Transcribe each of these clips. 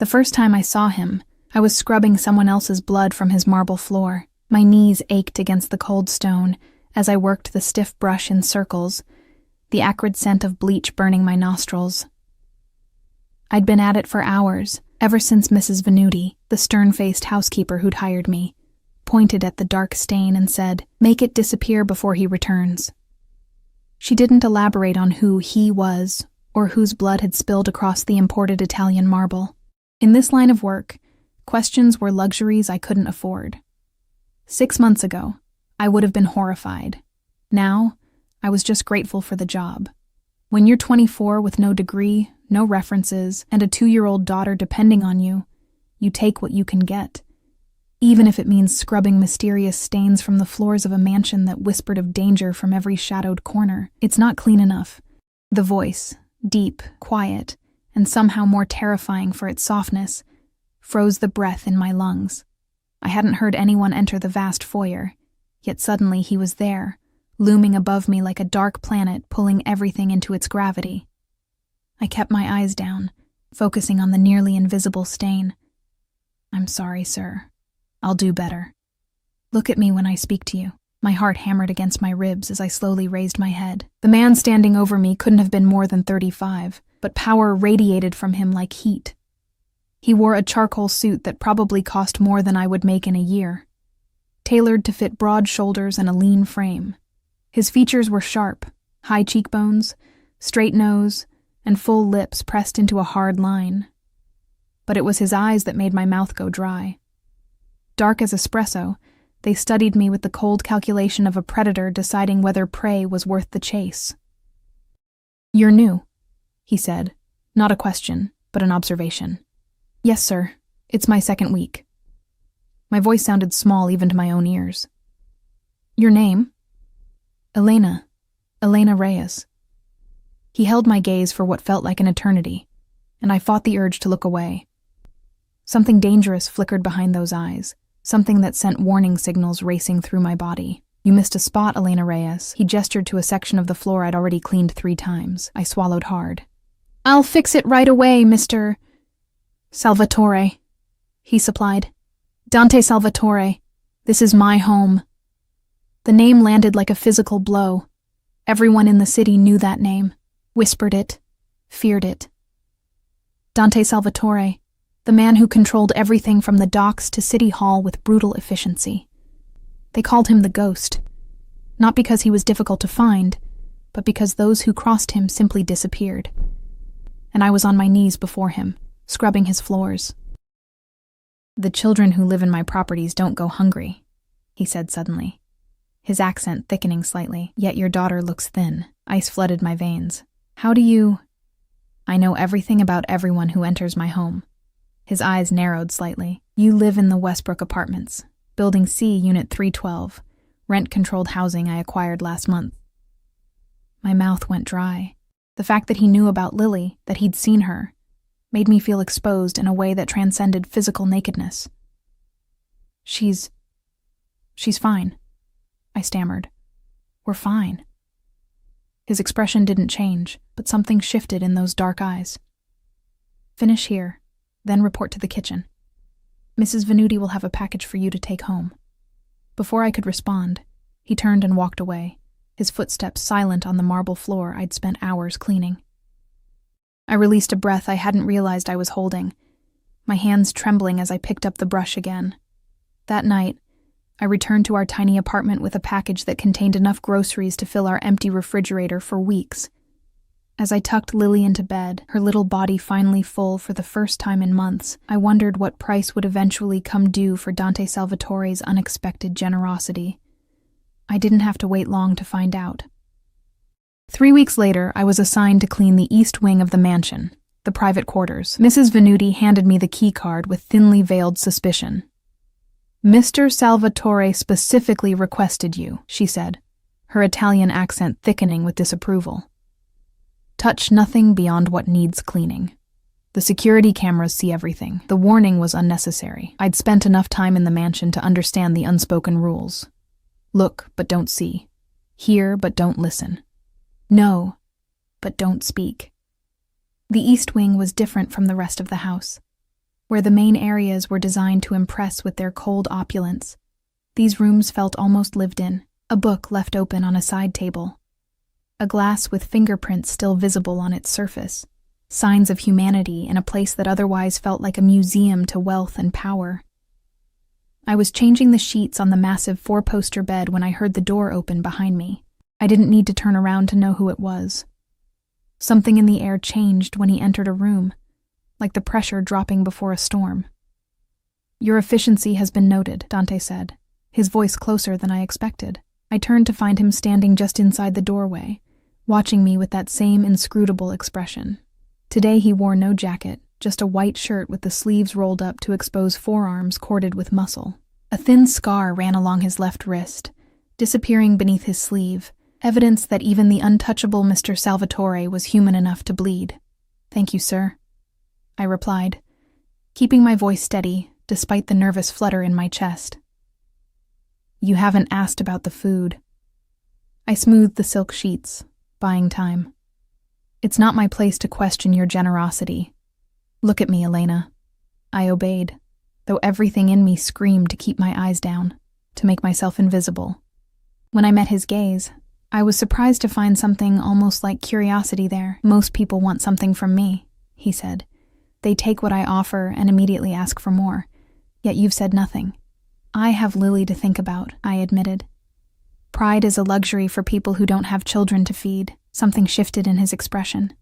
The first time I saw him, I was scrubbing someone else's blood from his marble floor. My knees ached against the cold stone as I worked the stiff brush in circles, the acrid scent of bleach burning my nostrils. I'd been at it for hours, ever since Mrs. Venuti, the stern-faced housekeeper who'd hired me, pointed at the dark stain and said, "Make it disappear before he returns." She didn't elaborate on who he was or whose blood had spilled across the imported Italian marble. In this line of work, questions were luxuries I couldn't afford. 6 months ago, I would have been horrified. Now, I was just grateful for the job. When you're 24 with no degree, no references, and a 2-year-old daughter depending on you, you take what you can get, even if it means scrubbing mysterious stains from the floors of a mansion that whispered of danger from every shadowed corner. It's not clean enough. The voice, deep, quiet, and somehow more terrifying for its softness, froze the breath in my lungs. I hadn't heard anyone enter the vast foyer, yet suddenly he was there, looming above me like a dark planet pulling everything into its gravity. I kept my eyes down, focusing on the nearly invisible stain. "I'm sorry, sir. I'll do better. Look at me when I speak to you." My heart hammered against my ribs as I slowly raised my head. The man standing over me couldn't have been more than 35, but power radiated from him like heat. He wore a charcoal suit that probably cost more than I would make in a year, tailored to fit broad shoulders and a lean frame. His features were sharp, high cheekbones, straight nose, and full lips pressed into a hard line. But it was his eyes that made my mouth go dry. Dark as espresso, they studied me with the cold calculation of a predator deciding whether prey was worth the chase. "You're new," he said, not a question, but an observation. "Yes, sir. It's my 2nd week." My voice sounded small even to my own ears. "Your name?" "Elena Reyes." He held my gaze for what felt like an eternity, and I fought the urge to look away. Something dangerous flickered behind those eyes, something that sent warning signals racing through my body. "You missed a spot, Elena Reyes." He gestured to a section of the floor I'd already cleaned 3 times. I swallowed hard. "I'll fix it right away, Mr. Salvatore," he supplied. "Dante Salvatore. This is my home." The name landed like a physical blow. Everyone in the city knew that name, whispered it, feared it. Dante Salvatore, the man who controlled everything from the docks to City Hall with brutal efficiency. They called him the Ghost, not because he was difficult to find, but because those who crossed him simply disappeared. And I was on my knees before him, scrubbing his floors. "The children who live in my properties don't go hungry," he said suddenly, his accent thickening slightly. "Yet your daughter looks thin." Ice flooded my veins. "How do you—" "I know everything about everyone who enters my home." His eyes narrowed slightly. "You live in the Westbrook Apartments, Building C, Unit 312, rent-controlled housing I acquired last month." My mouth went dry. The fact that he knew about Lily, that he'd seen her, made me feel exposed in a way that transcended physical nakedness. She's fine," I stammered. "We're fine." His expression didn't change, but something shifted in those dark eyes. "Finish here, then report to the kitchen. Mrs. Venuti will have a package for you to take home." Before I could respond, he turned and walked away, his footsteps silent on the marble floor I'd spent hours cleaning. I released a breath I hadn't realized I was holding, my hands trembling as I picked up the brush again. That night, I returned to our tiny apartment with a package that contained enough groceries to fill our empty refrigerator for weeks. As I tucked Lily into bed, her little body finally full for the first time in months, I wondered what price would eventually come due for Dante Salvatore's unexpected generosity. I didn't have to wait long to find out. 3 weeks later, I was assigned to clean the east wing of the mansion, the private quarters. Mrs. Venuti handed me the key card with thinly veiled suspicion. "Mr. Salvatore specifically requested you," she said, her Italian accent thickening with disapproval. "Touch nothing beyond what needs cleaning. The security cameras see everything." The warning was unnecessary. I'd spent enough time in the mansion to understand the unspoken rules. Look, but don't see. Hear, but don't listen. Know, but don't speak. The east wing was different from the rest of the house. where the main areas were designed to impress with their cold opulence. These rooms felt almost lived in, a book left open on a side table, a glass with fingerprints still visible on its surface, signs of humanity in a place that otherwise felt like a museum to wealth and power. I was changing the sheets on the massive four-poster bed when I heard the door open behind me. I didn't need to turn around to know who it was. Something in the air changed when he entered a room, like the pressure dropping before a storm. "Your efficiency has been noted," Dante said, his voice closer than I expected. I turned to find him standing just inside the doorway, watching me with that same inscrutable expression. Today he wore no jacket, just a white shirt with the sleeves rolled up to expose forearms corded with muscle. A thin scar ran along his left wrist, disappearing beneath his sleeve, evidence that even the untouchable Mr. Salvatore was human enough to bleed. "Thank you, sir," I replied, keeping my voice steady despite the nervous flutter in my chest. "You haven't asked about the food." I smoothed the silk sheets, buying time. "It's not my place to question your generosity. Look at me, Elena." I obeyed, though everything in me screamed to keep my eyes down, to make myself invisible. When I met his gaze, I was surprised to find something almost like curiosity there. "Most people want something from me," he said. "They take what I offer and immediately ask for more. Yet you've said nothing." "I have Lily to think about," I admitted. "Pride is a luxury for people who don't have children to feed." Something shifted in his expression,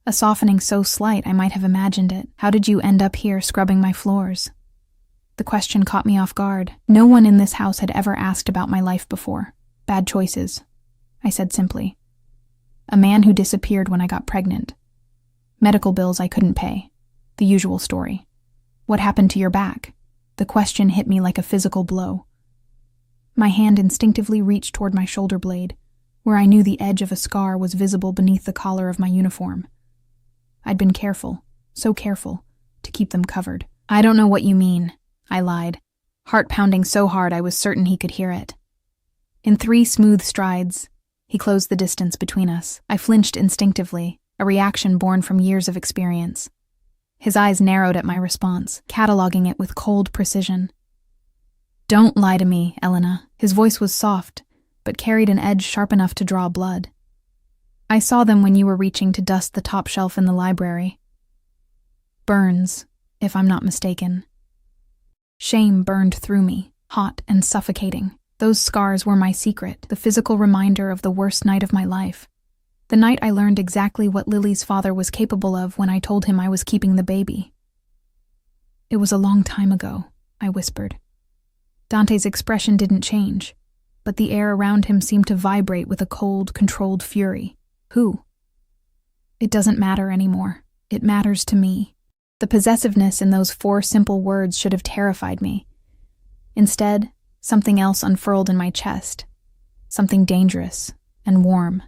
a softening so slight I might have imagined it. "How did you end up here scrubbing my floors?" The question caught me off guard. No one in this house had ever asked about my life before. "Bad choices," I said simply. "A man who disappeared when I got pregnant. Medical bills I couldn't pay. The usual story." "What happened to your back?" The question hit me like a physical blow. My hand instinctively reached toward my shoulder blade, where I knew the edge of a scar was visible beneath the collar of my uniform. I'd been careful, so careful, to keep them covered. "I don't know what you mean," I lied, heart pounding so hard I was certain he could hear it. In 3 smooth strides, he closed the distance between us. I flinched instinctively, a reaction born from years of experience. His eyes narrowed at my response, cataloging it with cold precision. "Don't lie to me, Elena." His voice was soft, but carried an edge sharp enough to draw blood. "I saw them when you were reaching to dust the top shelf in the library. Burns, if I'm not mistaken." Shame burned through me, hot and suffocating. Those scars were my secret, the physical reminder of the worst night of my life. The night I learned exactly what Lily's father was capable of when I told him I was keeping the baby. "It was a long time ago," I whispered. Dante's expression didn't change, but the air around him seemed to vibrate with a cold, controlled fury. "Who?" "It doesn't matter anymore. It matters to me." The possessiveness in those 4 simple words should have terrified me. Instead, something else unfurled in my chest, something dangerous and warm.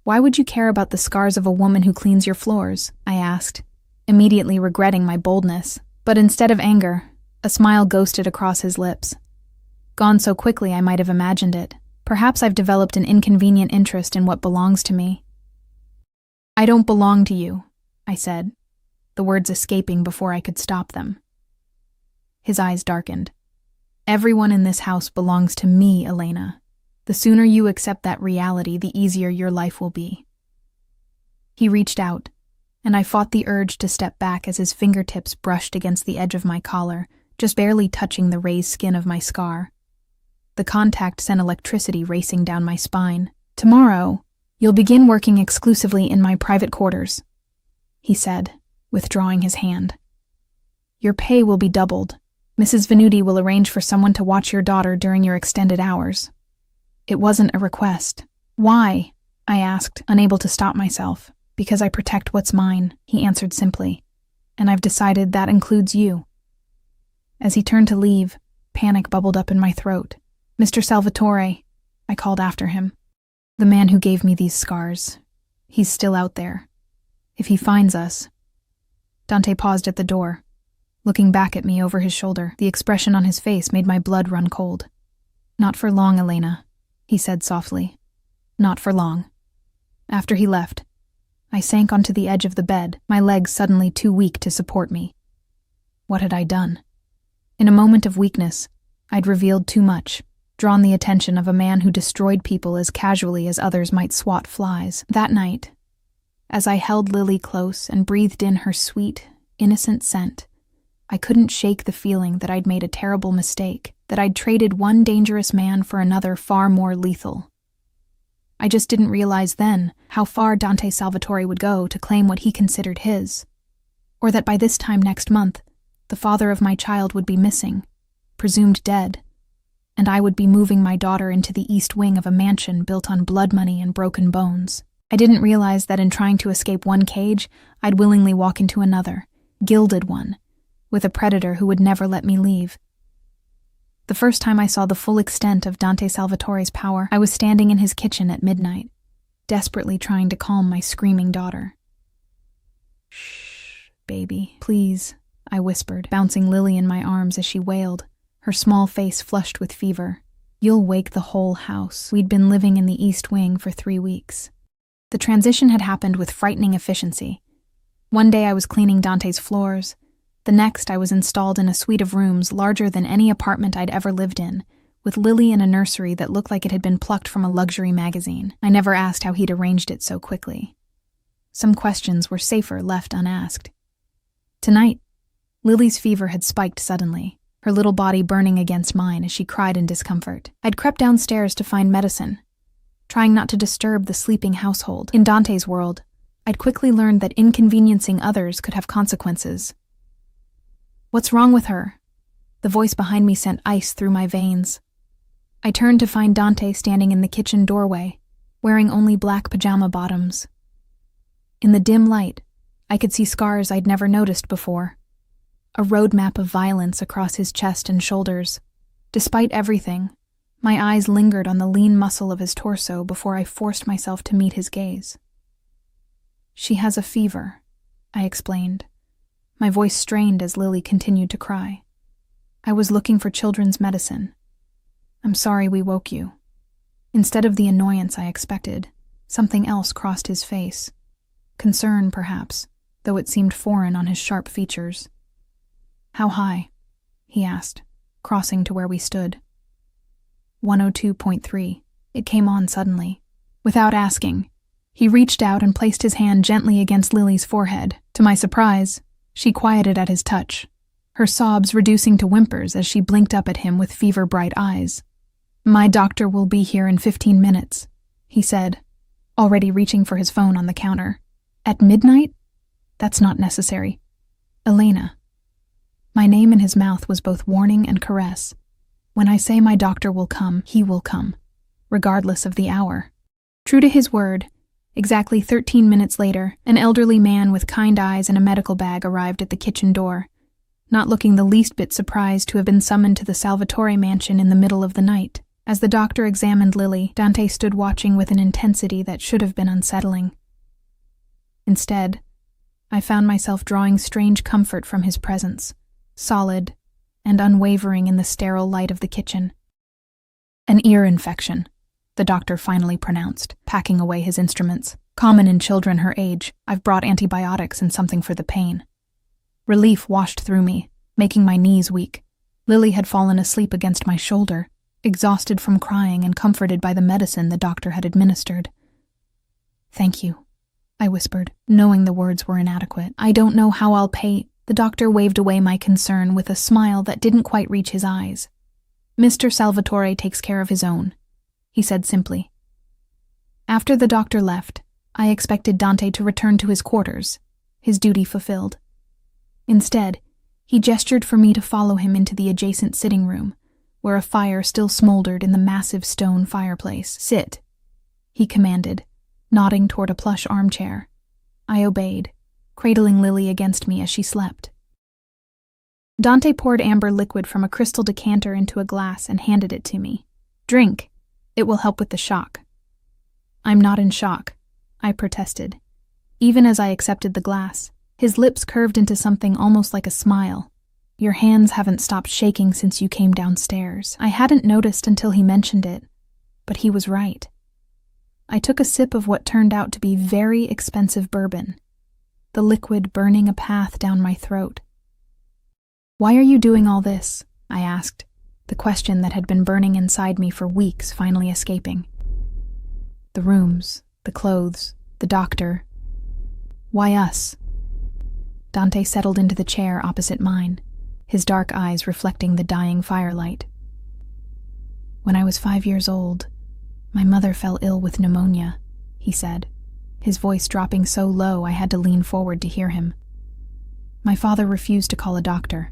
"Why would you care about the scars of a woman who cleans your floors?" I asked, immediately regretting my boldness. But instead of anger, a smile ghosted across his lips. Gone so quickly I might have imagined it. "Perhaps I've developed an inconvenient interest in what belongs to me." "I don't belong to you," I said, the words escaping before I could stop them. His eyes darkened. "Everyone in this house belongs to me, Elena. The sooner you accept that reality, the easier your life will be." He reached out, and I fought the urge to step back as his fingertips brushed against the edge of my collar, just barely touching the raised skin of my scar. The contact sent electricity racing down my spine. "Tomorrow, you'll begin working exclusively in my private quarters," he said, withdrawing his hand. "Your pay will be doubled. Mrs. Venuti will arrange for someone to watch your daughter during your extended hours." It wasn't a request. "Why?" I asked, unable to stop myself. "Because I protect what's mine," he answered simply. "And I've decided that includes you." As he turned to leave, panic bubbled up in my throat. "Mr. Salvatore," I called after him. "The man who gave me these scars. He's still out there. If he finds us..." Dante paused at the door, looking back at me over his shoulder. The expression on his face made my blood run cold. "Not for long, Elena," he said softly. "Not for long." After he left, I sank onto the edge of the bed, my legs suddenly too weak to support me. What had I done? In a moment of weakness, I'd revealed too much, drawn the attention of a man who destroyed people as casually as others might swat flies. That night, as I held Lily close and breathed in her sweet, innocent scent, I couldn't shake the feeling that I'd made a terrible mistake, that I'd traded one dangerous man for another far more lethal. I just didn't realize then how far Dante Salvatore would go to claim what he considered his, or that by this time next month, the father of my child would be missing, presumed dead, and I would be moving my daughter into the east wing of a mansion built on blood money and broken bones. I didn't realize that in trying to escape one cage, I'd willingly walk into another, gilded one, with a predator who would never let me leave. The first time I saw the full extent of Dante Salvatore's power, I was standing in his kitchen at midnight, desperately trying to calm my screaming daughter. "Shh, baby, please," I whispered, bouncing Lily in my arms as she wailed, her small face flushed with fever. "You'll wake the whole house." We'd been living in the East Wing for 3 weeks. The transition had happened with frightening efficiency. One day I was cleaning Dante's floors. The next I was installed in a suite of rooms larger than any apartment I'd ever lived in, with Lily in a nursery that looked like it had been plucked from a luxury magazine. I never asked how he'd arranged it so quickly. Some questions were safer left unasked. Tonight, Lily's fever had spiked suddenly, her little body burning against mine as she cried in discomfort. I'd crept downstairs to find medicine, trying not to disturb the sleeping household. In Dante's world, I'd quickly learned that inconveniencing others could have consequences. "What's wrong with her?" The voice behind me sent ice through my veins. I turned to find Dante standing in the kitchen doorway, wearing only black pajama bottoms. In the dim light, I could see scars I'd never noticed before. A roadmap of violence across his chest and shoulders. Despite everything, my eyes lingered on the lean muscle of his torso before I forced myself to meet his gaze. "She has a fever," I explained, my voice strained as Lily continued to cry. "I was looking for children's medicine. I'm sorry we woke you." Instead of the annoyance I expected, something else crossed his face. Concern, perhaps, though it seemed foreign on his sharp features. "How high?" he asked, crossing to where we stood. 102.3. It came on suddenly. Without asking, he reached out and placed his hand gently against Lily's forehead. To my surprise, she quieted at his touch, her sobs reducing to whimpers as she blinked up at him with fever-bright eyes. "My doctor will be here in 15 minutes, he said, already reaching for his phone on the counter. "At midnight? That's not necessary. Elena." My name in his mouth was both warning and caress. When I say my doctor will come, he will come, regardless of the hour. True to his word, exactly 13 minutes later, an elderly man with kind eyes and a medical bag arrived at the kitchen door, not looking the least bit surprised to have been summoned to the Salvatore mansion in the middle of the night. As the doctor examined Lily, Dante stood watching with an intensity that should have been unsettling. Instead, I found myself drawing strange comfort from his presence, solid and unwavering in the sterile light of the kitchen. "An ear infection," the doctor finally pronounced, packing away his instruments. "Common in children her age. I've brought antibiotics and something for the pain." Relief washed through me, making my knees weak. Lily had fallen asleep against my shoulder, exhausted from crying and comforted by the medicine the doctor had administered. "Thank you," I whispered, knowing the words were inadequate. "I don't know how I'll pay." The doctor waved away my concern with a smile that didn't quite reach his eyes. "Mr. Salvatore takes care of his own," he said simply. After the doctor left, I expected Dante to return to his quarters, his duty fulfilled. Instead, he gestured for me to follow him into the adjacent sitting room, where a fire still smoldered in the massive stone fireplace. "Sit," he commanded, nodding toward a plush armchair. I obeyed, cradling Lily against me as she slept. Dante poured amber liquid from a crystal decanter into a glass and handed it to me. "Drink. It will help with the shock." "I'm not in shock," I protested. Even as I accepted the glass, his lips curved into something almost like a smile. "Your hands haven't stopped shaking since you came downstairs." I hadn't noticed until he mentioned it, but he was right. I took a sip of what turned out to be very expensive bourbon, the liquid burning a path down my throat. "Why are you doing all this?" I asked, the question that had been burning inside me for weeks finally escaping. The rooms, the clothes, the doctor. Why us? Dante settled into the chair opposite mine, his dark eyes reflecting the dying firelight. "When I was 5 years old, my mother fell ill with pneumonia," he said, his voice dropping so low I had to lean forward to hear him. "My father refused to call a doctor,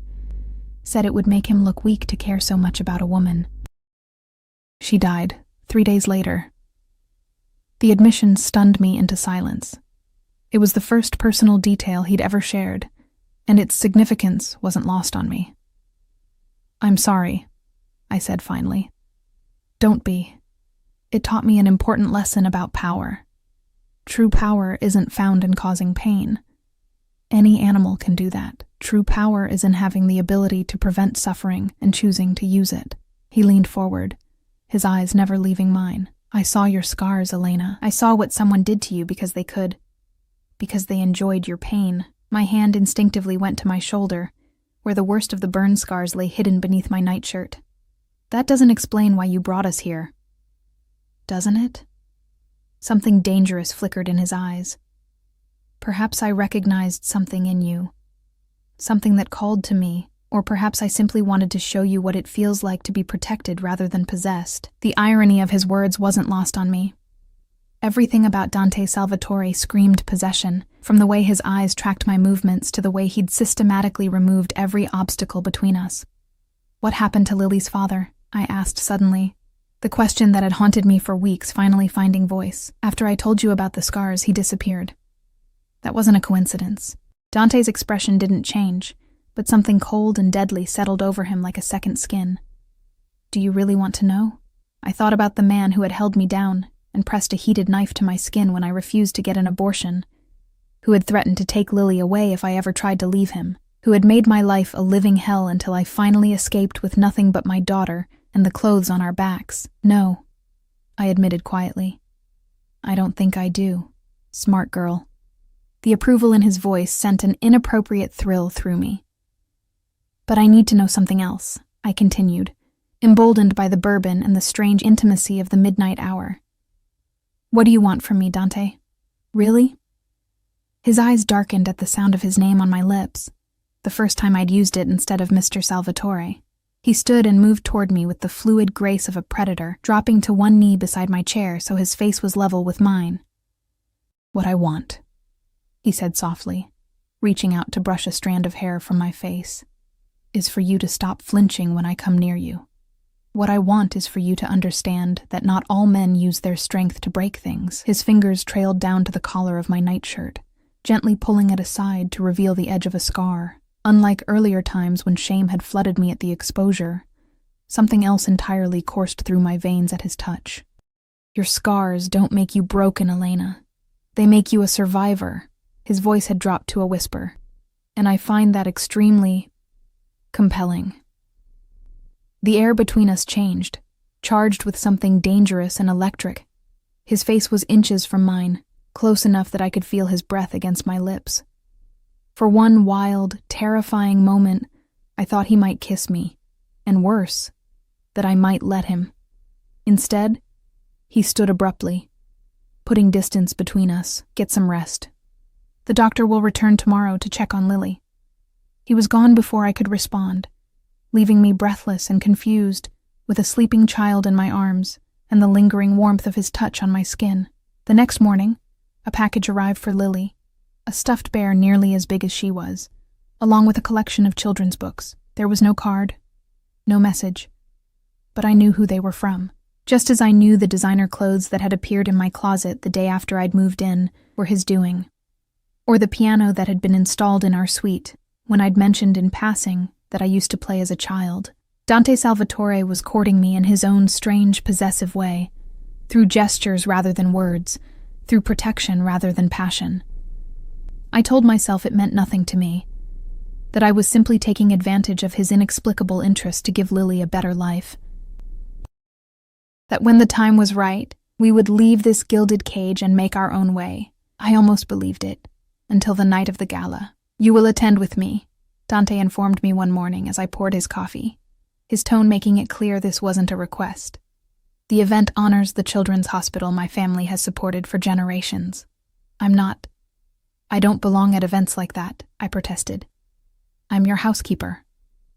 said it would make him look weak to care so much about a woman. She died 3 days later." The admission stunned me into silence. It was the first personal detail he'd ever shared, and its significance wasn't lost on me. "I'm sorry," I said finally. "Don't be. It taught me an important lesson about power. True power isn't found in causing pain. Any animal can do that. True power is in having the ability to prevent suffering and choosing to use it." He leaned forward, his eyes never leaving mine. "I saw your scars, Elena. I saw what someone did to you because they could. Because they enjoyed your pain." My hand instinctively went to my shoulder, where the worst of the burn scars lay hidden beneath my nightshirt. "That doesn't explain why you brought us here." "Doesn't it?" Something dangerous flickered in his eyes. "Perhaps I recognized something in you. Something that called to me, or perhaps I simply wanted to show you what it feels like to be protected rather than possessed." The irony of his words wasn't lost on me. Everything about Dante Salvatore screamed possession, from the way his eyes tracked my movements to the way he'd systematically removed every obstacle between us. "What happened to Lily's father?" I asked suddenly, the question that had haunted me for weeks finally finding voice. "After I told you about the scars, he disappeared." That wasn't a coincidence. Dante's expression didn't change, but something cold and deadly settled over him like a second skin. "Do you really want to know?" I thought about the man who had held me down and pressed a heated knife to my skin when I refused to get an abortion, who had threatened to take Lily away if I ever tried to leave him, who had made my life a living hell until I finally escaped with nothing but my daughter and the clothes on our backs. "No," I admitted quietly. "I don't think I do. Smart girl." The approval in his voice sent an inappropriate thrill through me. "But I need to know something else," I continued, emboldened by the bourbon and the strange intimacy of the midnight hour. "What do you want from me, Dante? Really?" His eyes darkened at the sound of his name on my lips, the first time I'd used it instead of Mr. Salvatore. He stood and moved toward me with the fluid grace of a predator, dropping to one knee beside my chair so his face was level with mine. "What I want," he said softly, reaching out to brush a strand of hair from my face, "is for you to stop flinching when I come near you. What I want is for you to understand that not all men use their strength to break things." His fingers trailed down to the collar of my nightshirt, gently pulling it aside to reveal the edge of a scar. Unlike earlier times when shame had flooded me at the exposure, something else entirely coursed through my veins at his touch. "Your scars don't make you broken, Elena. They make you a survivor." His voice had dropped to a whisper, and I find that extremely compelling. The air between us changed, charged with something dangerous and electric. His face was inches from mine, close enough that I could feel his breath against my lips. For one wild, terrifying moment, I thought he might kiss me, and worse, that I might let him. Instead, he stood abruptly, putting distance between us. "Get some rest. The doctor will return tomorrow to check on Lily." He was gone before I could respond, leaving me breathless and confused, with a sleeping child in my arms and the lingering warmth of his touch on my skin. The next morning, a package arrived for Lily, a stuffed bear nearly as big as she was, along with a collection of children's books. There was no card, no message, but I knew who they were from. Just as I knew the designer clothes that had appeared in my closet the day after I'd moved in were his doing, or the piano that had been installed in our suite when I'd mentioned in passing that I used to play as a child. Dante Salvatore was courting me in his own strange, possessive way, through gestures rather than words, through protection rather than passion. I told myself it meant nothing to me, that I was simply taking advantage of his inexplicable interest to give Lily a better life. That when the time was right, we would leave this gilded cage and make our own way. I almost believed it, until the night of the gala. "You will attend with me," Dante informed me one morning as I poured his coffee, his tone making it clear this wasn't a request. The event honors the children's hospital my family has supported for generations. I don't belong at events like that, I protested. I'm your housekeeper.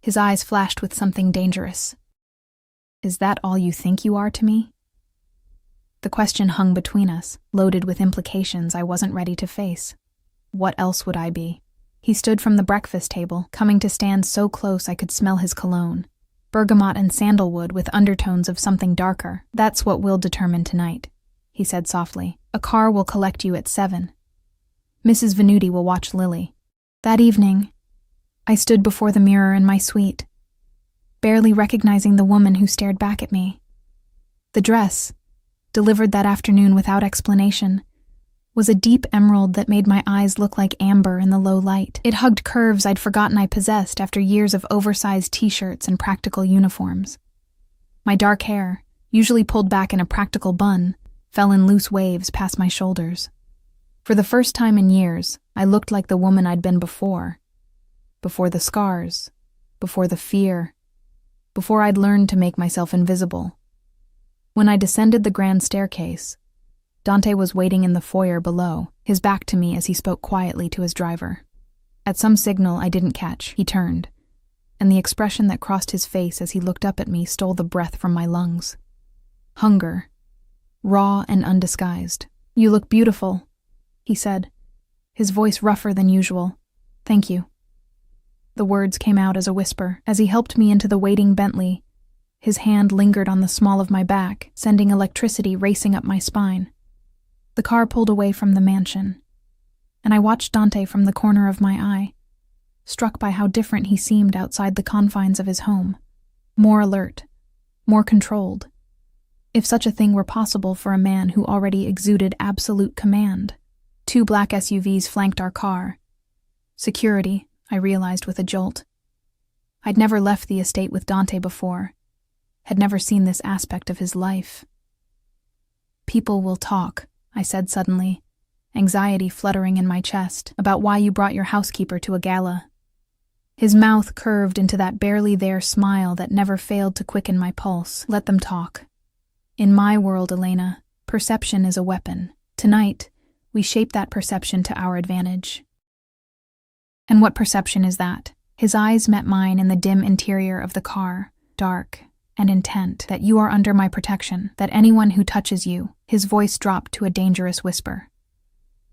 His eyes flashed with something dangerous. Is that all you think you are to me? The question hung between us, loaded with implications I wasn't ready to face. What else would I be? He stood from the breakfast table, coming to stand so close I could smell his cologne. Bergamot and sandalwood with undertones of something darker. That's what we'll determine tonight, he said softly. A car will collect you at 7. Mrs. Venuti will watch Lily. That evening, I stood before the mirror in my suite, barely recognizing the woman who stared back at me. The dress, delivered that afternoon without explanation, was a deep emerald that made my eyes look like amber in the low light. It hugged curves I'd forgotten I possessed after years of oversized t-shirts and practical uniforms. My dark hair, usually pulled back in a practical bun, fell in loose waves past my shoulders. For the first time in years, I looked like the woman I'd been before. Before the scars, before the fear, before I'd learned to make myself invisible. When I descended the grand staircase, Dante was waiting in the foyer below, his back to me as he spoke quietly to his driver. At some signal I didn't catch, he turned, and the expression that crossed his face as he looked up at me stole the breath from my lungs. Hunger, raw and undisguised. You look beautiful, he said, his voice rougher than usual. Thank you. The words came out as a whisper as he helped me into the waiting Bentley. His hand lingered on the small of my back, sending electricity racing up my spine. The car pulled away from the mansion, and I watched Dante from the corner of my eye, struck by how different he seemed outside the confines of his home. More alert, more controlled. If such a thing were possible for a man who already exuded absolute command. 2 black SUVs flanked our car. Security, I realized with a jolt. I'd never left the estate with Dante before, had never seen this aspect of his life. People will talk, I said suddenly, anxiety fluttering in my chest, about why you brought your housekeeper to a gala. His mouth curved into that barely there smile that never failed to quicken my pulse. Let them talk. In my world, Elena, perception is a weapon. Tonight, we shape that perception to our advantage. And what perception is that? His eyes met mine in the dim interior of the car, dark and intent. That you are under my protection, that anyone who touches you, his voice dropped to a dangerous whisper,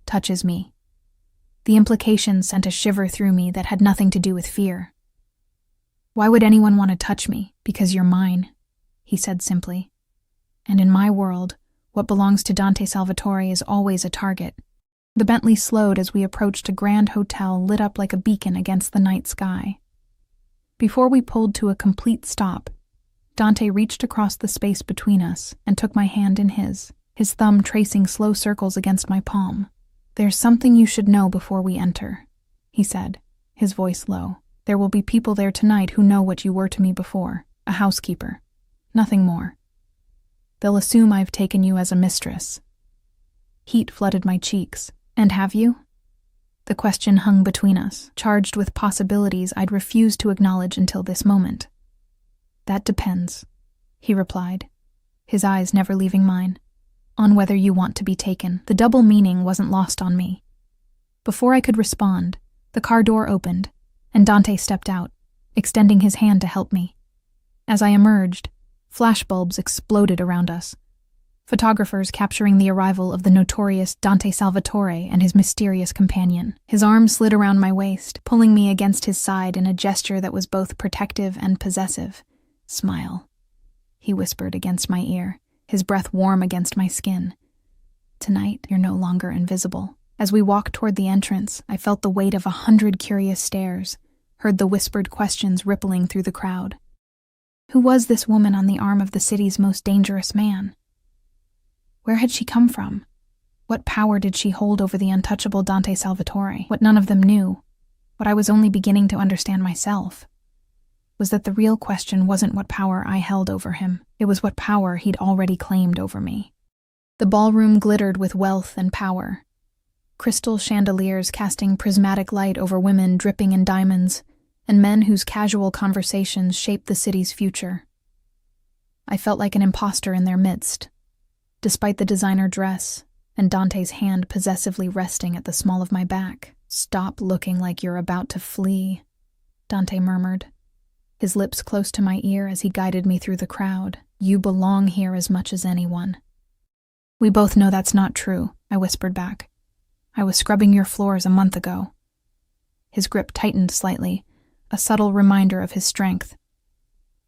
touches me. The implication sent a shiver through me that had nothing to do with fear. Why would anyone want to touch me? Because you're mine, he said simply. And in my world, what belongs to Dante Salvatore is always a target. The Bentley slowed as we approached a grand hotel lit up like a beacon against the night sky. Before we pulled to a complete stop, Dante reached across the space between us and took my hand in his thumb tracing slow circles against my palm. There's something you should know before we enter, he said, his voice low. There will be people there tonight who know what you were to me before, a housekeeper. Nothing more. They'll assume I've taken you as a mistress. Heat flooded my cheeks. And have you? The question hung between us, charged with possibilities I'd refused to acknowledge until this moment. That depends, he replied, his eyes never leaving mine, on whether you want to be taken. The double meaning wasn't lost on me. Before I could respond, the car door opened, and Dante stepped out, extending his hand to help me. As I emerged, flashbulbs exploded around us. Photographers capturing the arrival of the notorious Dante Salvatore and his mysterious companion. His arm slid around my waist, pulling me against his side in a gesture that was both protective and possessive. Smile, he whispered against my ear, his breath warm against my skin. Tonight, you're no longer invisible. As we walked toward the entrance, I felt the weight of 100 curious stares, heard the whispered questions rippling through the crowd. Who was this woman on the arm of the city's most dangerous man? Where had she come from? What power did she hold over the untouchable Dante Salvatore? What none of them knew, what I was only beginning to understand myself, was that the real question wasn't what power I held over him. It was what power he'd already claimed over me. The ballroom glittered with wealth and power. Crystal chandeliers casting prismatic light over women dripping in diamonds, and men whose casual conversations shaped the city's future. I felt like an imposter in their midst, despite the designer dress and Dante's hand possessively resting at the small of my back. "Stop looking like you're about to flee," Dante murmured, his lips close to my ear as he guided me through the crowd. "You belong here as much as anyone." "We both know that's not true," I whispered back. "I was scrubbing your floors a month ago." His grip tightened slightly, a subtle reminder of his strength.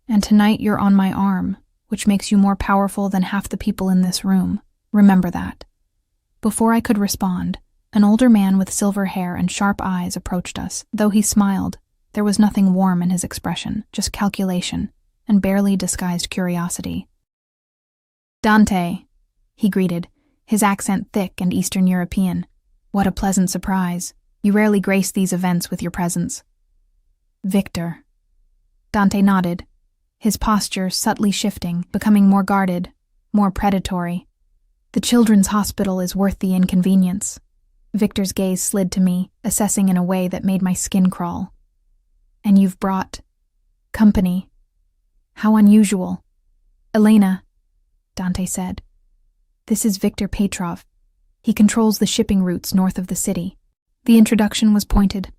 "And tonight you're on my arm, which makes you more powerful than half the people in this room. Remember that." Before I could respond, an older man with silver hair and sharp eyes approached us. Though he smiled, there was nothing warm in his expression, just calculation and barely disguised curiosity. "Dante," he greeted, his accent thick and Eastern European. "What a pleasant surprise. You rarely grace these events with your presence." "Victor." Dante nodded, his posture subtly shifting, becoming more guarded, more predatory. "The children's hospital is worth the inconvenience." Victor's gaze slid to me, assessing in a way that made my skin crawl. "And you've brought company. How unusual." "Elena," Dante said. "This is Victor Petrov. He controls the shipping routes north of the city." The introduction was pointed,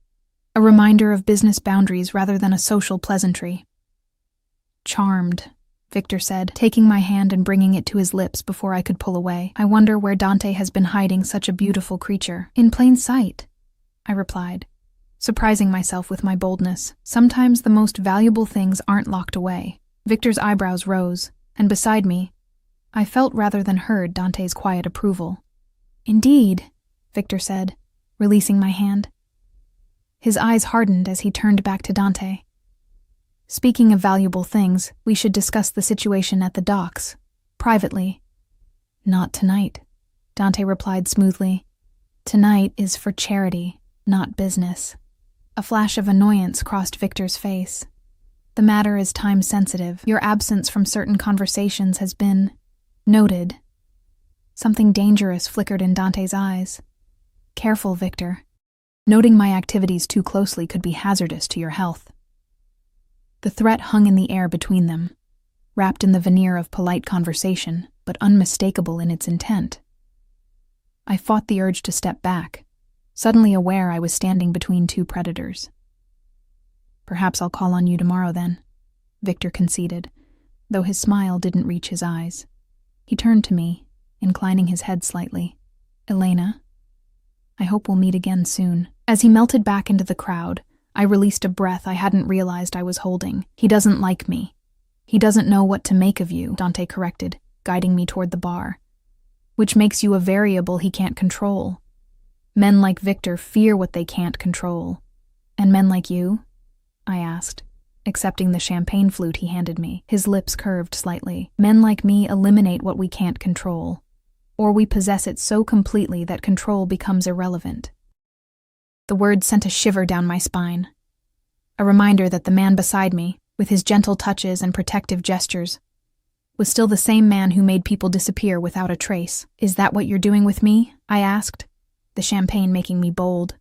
a reminder of business boundaries rather than a social pleasantry. "Charmed," Victor said, taking my hand and bringing it to his lips before I could pull away. "I wonder where Dante has been hiding such a beautiful creature." "In plain sight," I replied, surprising myself with my boldness. Sometimes the most valuable things aren't locked away. Victor's eyebrows rose, and beside me, I felt rather than heard Dante's quiet approval. "Indeed," Victor said, releasing my hand. His eyes hardened as he turned back to Dante. "Speaking of valuable things, we should discuss the situation at the docks, privately." "Not tonight," Dante replied smoothly. "Tonight is for charity, not business." A flash of annoyance crossed Victor's face. "The matter is time-sensitive. Your absence from certain conversations has been noted." Something dangerous flickered in Dante's eyes. "Careful, Victor. Noting my activities too closely could be hazardous to your health." The threat hung in the air between them, wrapped in the veneer of polite conversation, but unmistakable in its intent. I fought the urge to step back, suddenly aware I was standing between two predators. "Perhaps I'll call on you tomorrow then," Victor conceded, though his smile didn't reach his eyes. He turned to me, inclining his head slightly. "Elena, I hope we'll meet again soon." As he melted back into the crowd, I released a breath I hadn't realized I was holding. "He doesn't like me. He doesn't know what to make of you," Dante corrected, guiding me toward the bar. "Which makes you a variable he can't control. Men like Victor fear what they can't control. And men like you?" I asked, accepting the champagne flute he handed me. His lips curved slightly. "Men like me eliminate what we can't control, or we possess it so completely that control becomes irrelevant." The words sent a shiver down my spine, a reminder that the man beside me, with his gentle touches and protective gestures, was still the same man who made people disappear without a trace. "Is that what you're doing with me?" I asked, the champagne making me bold.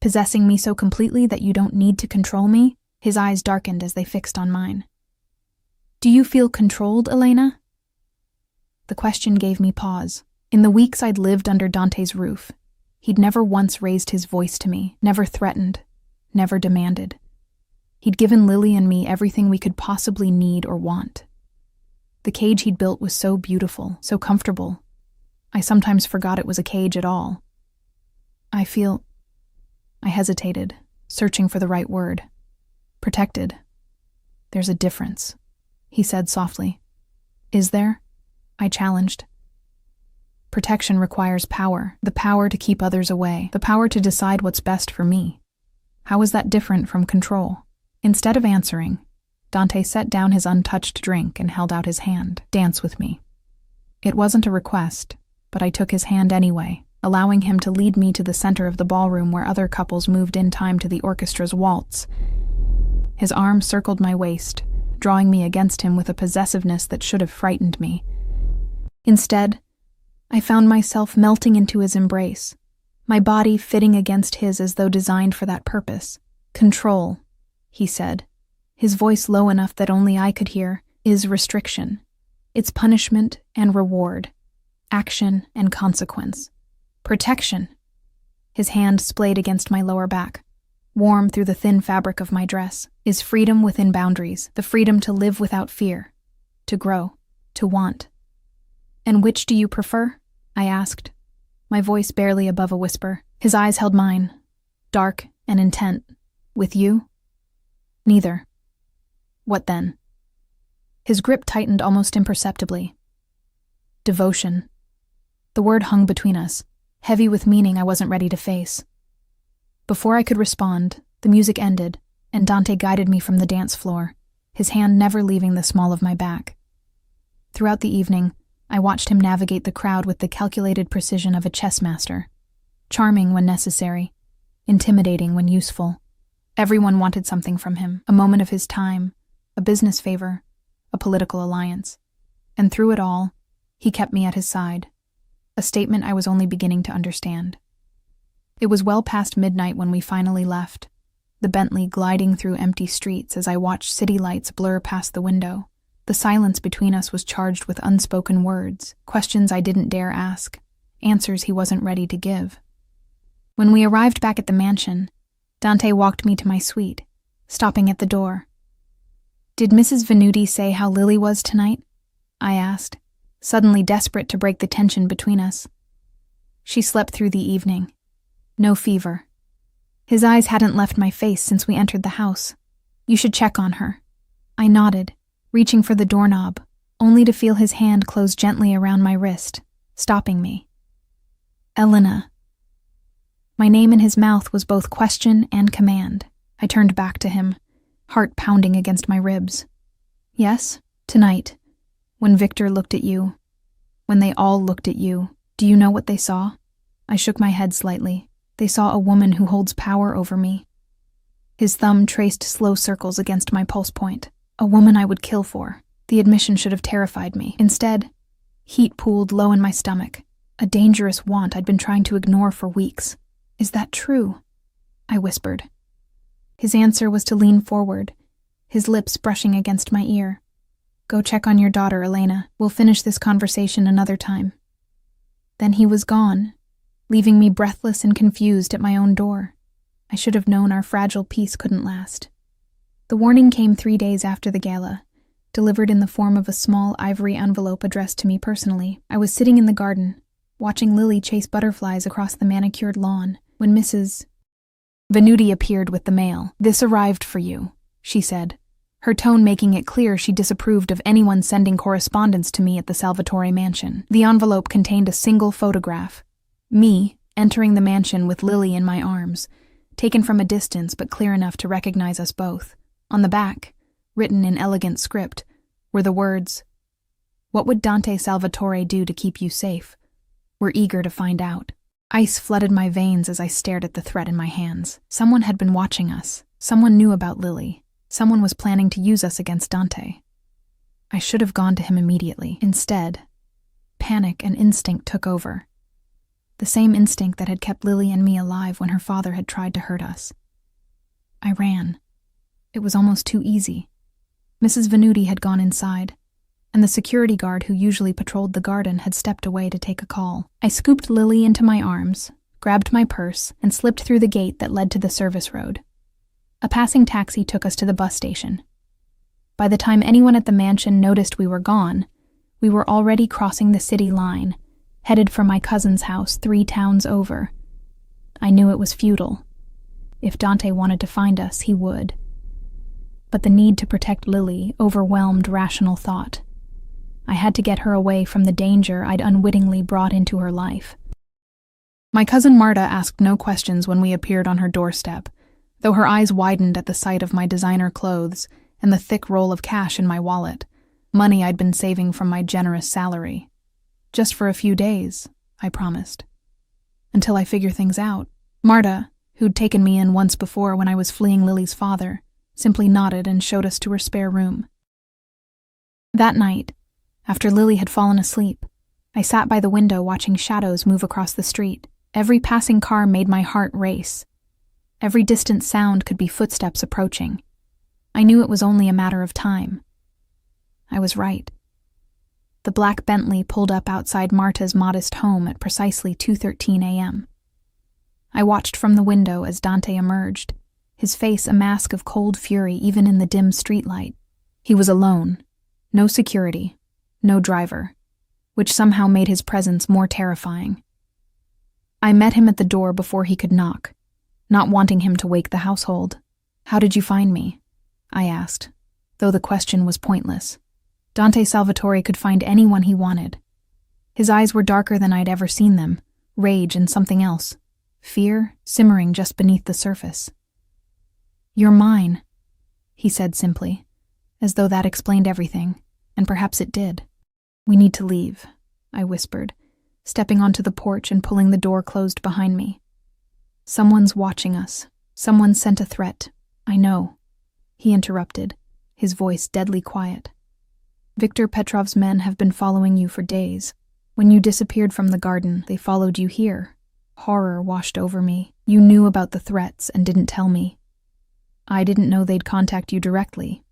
"Possessing me so completely that you don't need to control me?" His eyes darkened as they fixed on mine. "Do you feel controlled, Elena?" The question gave me pause. In the weeks I'd lived under Dante's roof, he'd never once raised his voice to me, never threatened, never demanded. He'd given Lily and me everything we could possibly need or want. The cage he'd built was so beautiful, so comfortable. I sometimes forgot it was a cage at all. I hesitated, searching for the right word. "Protected. There's a difference," he said softly. "Is there?" I challenged. "Protection requires power, the power to keep others away, the power to decide what's best for me. How is that different from control?" Instead of answering, Dante set down his untouched drink and held out his hand. "Dance with me." It wasn't a request, but I took his hand anyway, allowing him to lead me to the center of the ballroom where other couples moved in time to the orchestra's waltz. His arm circled my waist, drawing me against him with a possessiveness that should have frightened me. Instead, I found myself melting into his embrace, my body fitting against his as though designed for that purpose. "Control," he said, his voice low enough that only I could hear, is restriction. It's punishment and reward, action and consequence. Protection. His hand splayed against my lower back, warm through the thin fabric of my dress, is freedom within boundaries, the freedom to live without fear, to grow, to want. And which do you prefer? I asked, my voice barely above a whisper. His eyes held mine, dark and intent. With you? Neither. What then? His grip tightened almost imperceptibly. Devotion. The word hung between us, heavy with meaning I wasn't ready to face. Before I could respond, the music ended, and Dante guided me from the dance floor, his hand never leaving the small of my back. Throughout the evening, I watched him navigate the crowd with the calculated precision of a chess master, charming when necessary, intimidating when useful. Everyone wanted something from him, a moment of his time, a business favor, a political alliance. And through it all, he kept me at his side, a statement I was only beginning to understand. It was well past midnight when we finally left, the Bentley gliding through empty streets as I watched city lights blur past the window. The silence between us was charged with unspoken words, questions I didn't dare ask, answers he wasn't ready to give. When we arrived back at the mansion, Dante walked me to my suite, stopping at the door. Did Mrs. Venuti say how Lily was tonight? I asked, suddenly desperate to break the tension between us. She slept through the evening. No fever. His eyes hadn't left my face since we entered the house. You should check on her. I nodded, reaching for the doorknob, only to feel his hand close gently around my wrist, stopping me. Elena. My name in his mouth was both question and command. I turned back to him, heart pounding against my ribs. Yes, tonight, when Victor looked at you, when they all looked at you, do you know what they saw? I shook my head slightly. They saw a woman who holds power over me. His thumb traced slow circles against my pulse point. A woman I would kill for. The admission should have terrified me. Instead, heat pooled low in my stomach, a dangerous want I'd been trying to ignore for weeks. Is that true? I whispered. His answer was to lean forward, his lips brushing against my ear. Go check on your daughter, Elena. We'll finish this conversation another time. Then he was gone, leaving me breathless and confused at my own door. I should have known our fragile peace couldn't last. The warning came 3 days after the gala, delivered in the form of a small ivory envelope addressed to me personally. I was sitting in the garden, watching Lily chase butterflies across the manicured lawn, when Mrs. Venuti appeared with the mail. This arrived for you, she said, her tone making it clear she disapproved of anyone sending correspondence to me at the Salvatore mansion. The envelope contained a single photograph, me entering the mansion with Lily in my arms, taken from a distance but clear enough to recognize us both. On the back, written in elegant script, were the words, "What would Dante Salvatore do to keep you safe? We're eager to find out." Ice flooded my veins as I stared at the threat in my hands. Someone had been watching us. Someone knew about Lily. Someone was planning to use us against Dante. I should have gone to him immediately. Instead, panic and instinct took over. The same instinct that had kept Lily and me alive when her father had tried to hurt us. I ran. It was almost too easy. Mrs. Venuti had gone inside, and the security guard who usually patrolled the garden had stepped away to take a call. I scooped Lily into my arms, grabbed my purse, and slipped through the gate that led to the service road. A passing taxi took us to the bus station. By the time anyone at the mansion noticed we were gone, we were already crossing the city line, headed for my cousin's house 3 towns over. I knew it was futile. If Dante wanted to find us, he would. But the need to protect Lily overwhelmed rational thought. I had to get her away from the danger I'd unwittingly brought into her life. My cousin Marta asked no questions when we appeared on her doorstep, though her eyes widened at the sight of my designer clothes and the thick roll of cash in my wallet, money I'd been saving from my generous salary. Just for a few days, I promised. Until I figure things out. Marta, who'd taken me in once before when I was fleeing Lily's father, simply nodded and showed us to her spare room. That night, after Lily had fallen asleep, I sat by the window watching shadows move across the street. Every passing car made my heart race. Every distant sound could be footsteps approaching. I knew it was only a matter of time. I was right. The black Bentley pulled up outside Marta's modest home at precisely 2:13 a.m. I watched from the window as Dante emerged, his face a mask of cold fury even in the dim streetlight. He was alone, no security, no driver, which somehow made his presence more terrifying. I met him at the door before he could knock, not wanting him to wake the household. "How did you find me?" I asked, though the question was pointless. Dante Salvatore could find anyone he wanted. His eyes were darker than I'd ever seen them, rage and something else, fear simmering just beneath the surface. "You're mine," he said simply, as though that explained everything, and perhaps it did. "We need to leave," I whispered, stepping onto the porch and pulling the door closed behind me. "Someone's watching us. Someone sent a threat. I know," he interrupted, his voice deadly quiet. "Viktor Petrov's men have been following you for days. When you disappeared from the garden, they followed you here. Horror washed over me. You knew about the threats and didn't tell me. I didn't know they'd contact you directly."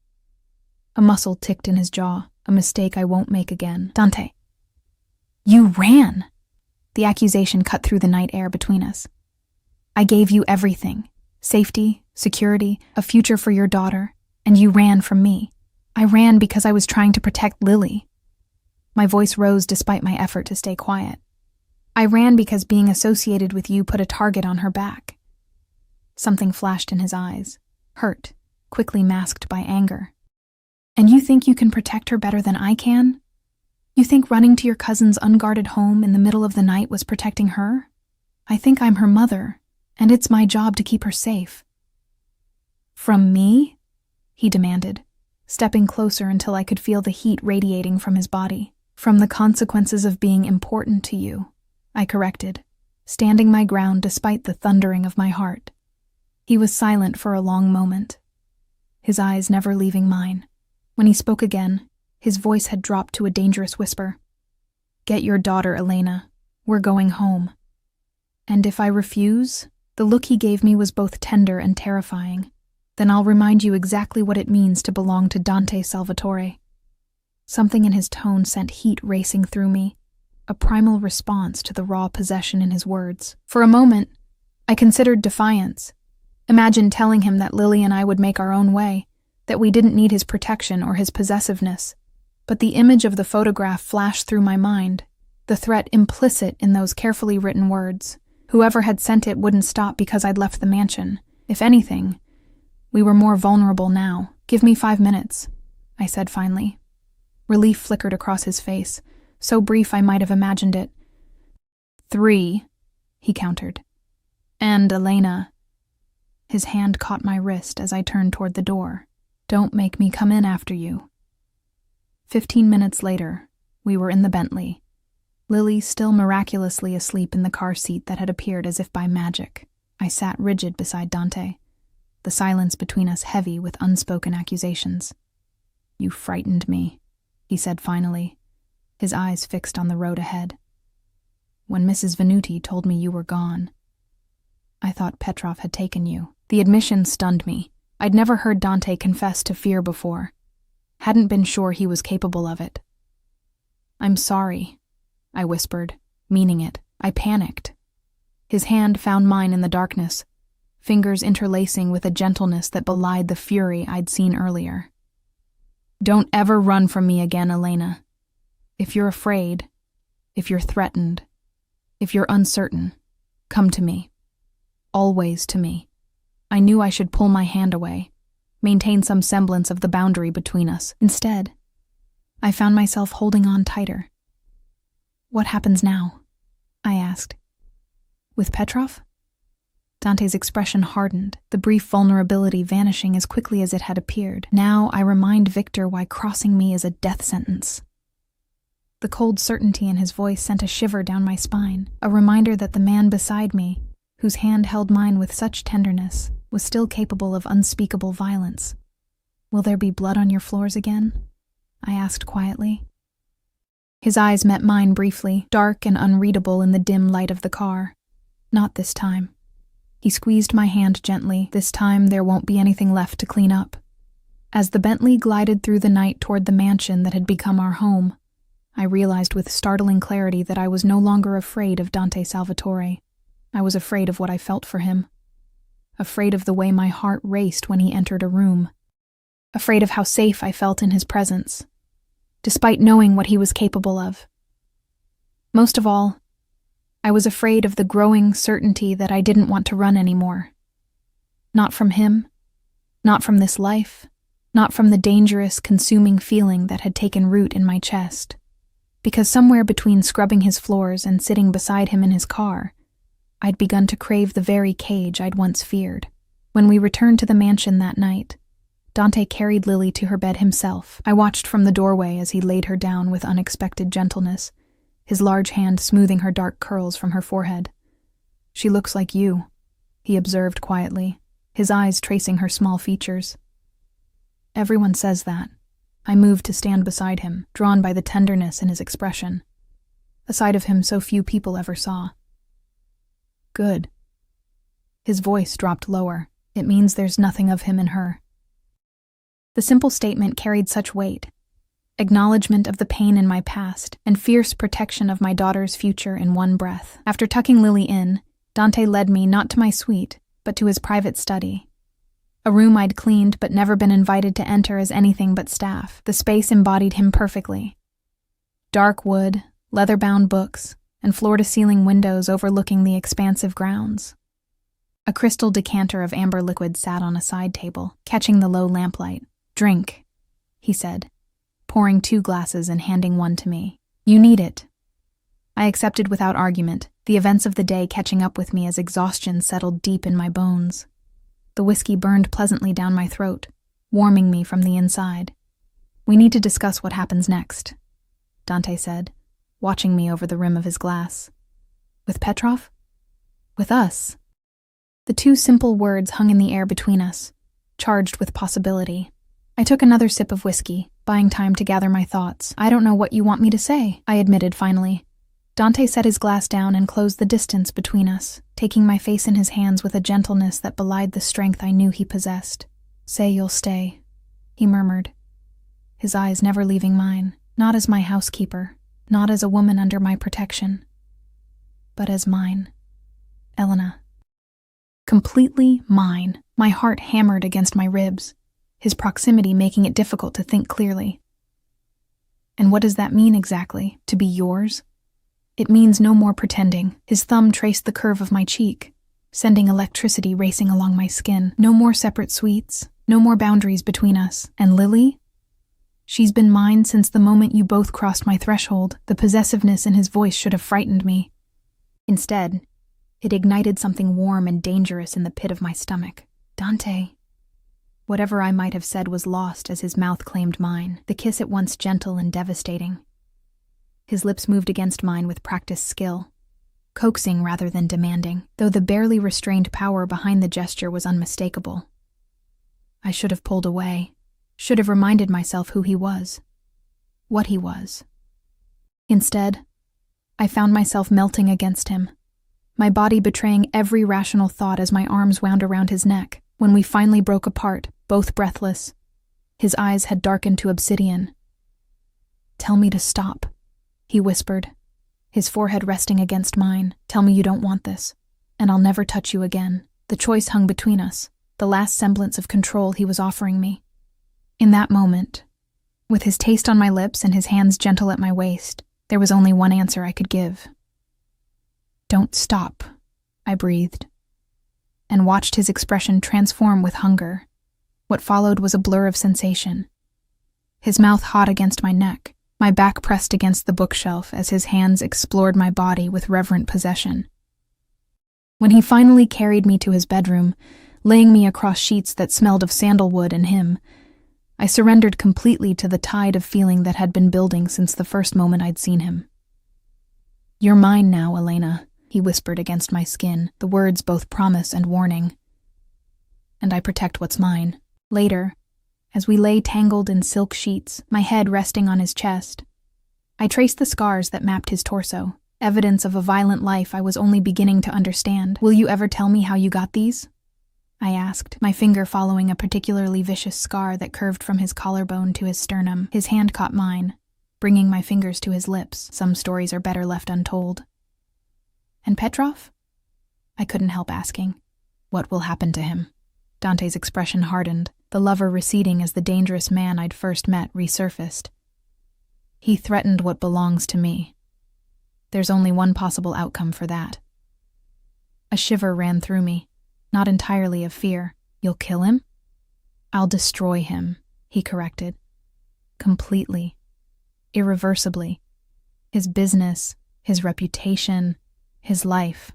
A muscle ticked in his jaw, a mistake I won't make again. "Dante, you ran!" The accusation cut through the night air between us. "I gave you everything. Safety, security, a future for your daughter, and you ran from me. I ran because I was trying to protect Lily." My voice rose despite my effort to stay quiet. "I ran because being associated with you put a target on her back." Something flashed in his eyes, hurt, quickly masked by anger. "And you think you can protect her better than I can? You think running to your cousin's unguarded home in the middle of the night was protecting her? I think I'm her mother, and it's my job to keep her safe." "From me?" he demanded, stepping closer until I could feel the heat radiating from his body. "From the consequences of being important to you," I corrected, standing my ground despite the thundering of my heart. He was silent for a long moment, his eyes never leaving mine. When he spoke again, his voice had dropped to a dangerous whisper. "Get your daughter, Elena. We're going home." "And if I refuse?" The look he gave me was both tender and terrifying. "Then I'll remind you exactly what it means to belong to Dante Salvatore." Something in his tone sent heat racing through me, a primal response to the raw possession in his words. For a moment, I considered defiance. Imagined telling him that Lily and I would make our own way, that we didn't need his protection or his possessiveness. But the image of the photograph flashed through my mind, the threat implicit in those carefully written words. Whoever had sent it wouldn't stop because I'd left the mansion. If anything, we were more vulnerable now. "Give me 5 minutes," I said finally. Relief flickered across his face, so brief I might have imagined it. 3, he countered. "And Elena." His hand caught my wrist as I turned toward the door. "Don't make me come in after you." 15 minutes later, we were in the Bentley, Lily still miraculously asleep in the car seat that had appeared as if by magic. I sat rigid beside Dante, the silence between us heavy with unspoken accusations. "You frightened me," he said finally, his eyes fixed on the road ahead. "When Mrs. Venuti told me you were gone, I thought Petrov had taken you." The admission stunned me. I'd never heard Dante confess to fear before. Hadn't been sure he was capable of it. "I'm sorry," I whispered, meaning it. I panicked. His hand found mine in the darkness, fingers interlacing with a gentleness that belied the fury I'd seen earlier. "Don't ever run from me again, Elena. If you're afraid, if you're threatened, if you're uncertain, come to me. Always to me." I knew I should pull my hand away, maintain some semblance of the boundary between us. Instead, I found myself holding on tighter. "What happens now?" I asked. "With Petrov?" Dante's expression hardened, the brief vulnerability vanishing as quickly as it had appeared. "Now I remind Victor why crossing me is a death sentence." The cold certainty in his voice sent a shiver down my spine, a reminder that the man beside me, whose hand held mine with such tenderness, was still capable of unspeakable violence. "Will there be blood on your floors again?" I asked quietly. His eyes met mine briefly, dark and unreadable in the dim light of the car. "Not this time." He squeezed my hand gently. "This time there won't be anything left to clean up." As the Bentley glided through the night toward the mansion that had become our home, I realized with startling clarity that I was no longer afraid of Dante Salvatore. I was afraid of what I felt for him. Afraid of the way my heart raced when he entered a room. Afraid of how safe I felt in his presence, despite knowing what he was capable of. Most of all, I was afraid of the growing certainty that I didn't want to run anymore. Not from him, not from this life, not from the dangerous, consuming feeling that had taken root in my chest. Because somewhere between scrubbing his floors and sitting beside him in his car, I'd begun to crave the very cage I'd once feared. When we returned to the mansion that night, Dante carried Lily to her bed himself. I watched from the doorway as he laid her down with unexpected gentleness, his large hand smoothing her dark curls from her forehead. "She looks like you," he observed quietly, his eyes tracing her small features. "Everyone says that." I moved to stand beside him, drawn by the tenderness in his expression, a side of him so few people ever saw. "Good." His voice dropped lower. "It means there's nothing of him in her." The simple statement carried such weight. Acknowledgement of the pain in my past and fierce protection of my daughter's future in one breath. After tucking Lily in, Dante led me not to my suite, but to his private study. A room I'd cleaned but never been invited to enter as anything but staff. The space embodied him perfectly. Dark wood, leather-bound books, and floor-to-ceiling windows overlooking the expansive grounds. A crystal decanter of amber liquid sat on a side table, catching the low lamplight. "Drink," he said, pouring 2 glasses and handing one to me. "You need it." I accepted without argument, the events of the day catching up with me as exhaustion settled deep in my bones. The whiskey burned pleasantly down my throat, warming me from the inside. "We need to discuss what happens next," Dante said, watching me over the rim of his glass. "With Petrov?" "With us." The 2 simple words hung in the air between us, charged with possibility. I took another sip of whiskey, buying time to gather my thoughts. "I don't know what you want me to say," I admitted finally. Dante set his glass down and closed the distance between us, taking my face in his hands with a gentleness that belied the strength I knew he possessed. "Say you'll stay," he murmured, his eyes never leaving mine, "not as my housekeeper, not as a woman under my protection, but as mine, Elena." Completely mine. My heart hammered against my ribs, his proximity making it difficult to think clearly. "And what does that mean exactly, to be yours?" "It means no more pretending." His thumb traced the curve of my cheek, sending electricity racing along my skin. "No more separate suites, no more boundaries between us. And Lily? She's been mine since the moment you both crossed my threshold." The possessiveness in his voice should have frightened me. Instead, it ignited something warm and dangerous in the pit of my stomach. "Dante." Whatever I might have said was lost as his mouth claimed mine, the kiss at once gentle and devastating. His lips moved against mine with practiced skill, coaxing rather than demanding, though the barely restrained power behind the gesture was unmistakable. I should have pulled away, should have reminded myself who he was, what he was. Instead, I found myself melting against him, my body betraying every rational thought as my arms wound around his neck. When we finally broke apart, both breathless, his eyes had darkened to obsidian. "Tell me to stop," he whispered, his forehead resting against mine. "Tell me you don't want this, and I'll never touch you again." The choice hung between us, the last semblance of control he was offering me. In that moment, with his taste on my lips and his hands gentle at my waist, there was only one answer I could give. "Don't stop," I breathed, and watched his expression transform with hunger. What followed was a blur of sensation. His mouth hot against my neck, my back pressed against the bookshelf as his hands explored my body with reverent possession. When he finally carried me to his bedroom, laying me across sheets that smelled of sandalwood and him, I surrendered completely to the tide of feeling that had been building since the first moment I'd seen him. "You're mine now, Elena," he whispered against my skin, the words both promise and warning. "And I protect what's mine." Later, as we lay tangled in silk sheets, my head resting on his chest, I traced the scars that mapped his torso, evidence of a violent life I was only beginning to understand. "Will you ever tell me how you got these?" I asked, my finger following a particularly vicious scar that curved from his collarbone to his sternum. His hand caught mine, bringing my fingers to his lips. Some stories are better left untold. And Petrov? I couldn't help asking. What will happen to him? Dante's expression hardened, the lover receding as the dangerous man I'd first met resurfaced. He threatened what belongs to me. There's only one possible outcome for that. A shiver ran through me, not entirely of fear. You'll kill him? I'll destroy him, he corrected. Completely. Irreversibly. His business, his reputation, his life.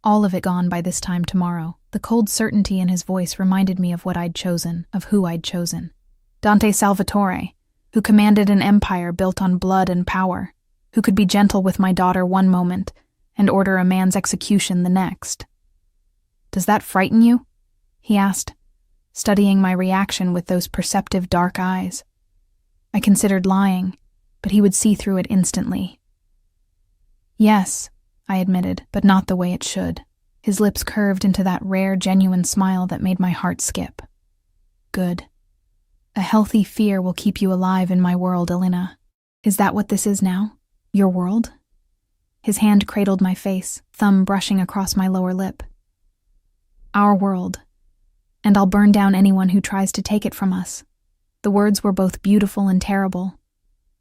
All of it gone by this time tomorrow. The cold certainty in his voice reminded me of what I'd chosen, of who I'd chosen. Dante Salvatore, who commanded an empire built on blood and power, who could be gentle with my daughter one moment and order a man's execution the next. Does that frighten you? He asked, studying my reaction with those perceptive dark eyes. I considered lying, but he would see through it instantly. Yes, I admitted, but not the way it should. His lips curved into that rare, genuine smile that made my heart skip. Good. A healthy fear will keep you alive in my world, Elena. Is that what this is now? Your world? His hand cradled my face, thumb brushing across my lower lip. Our world. And I'll burn down anyone who tries to take it from us. The words were both beautiful and terrible.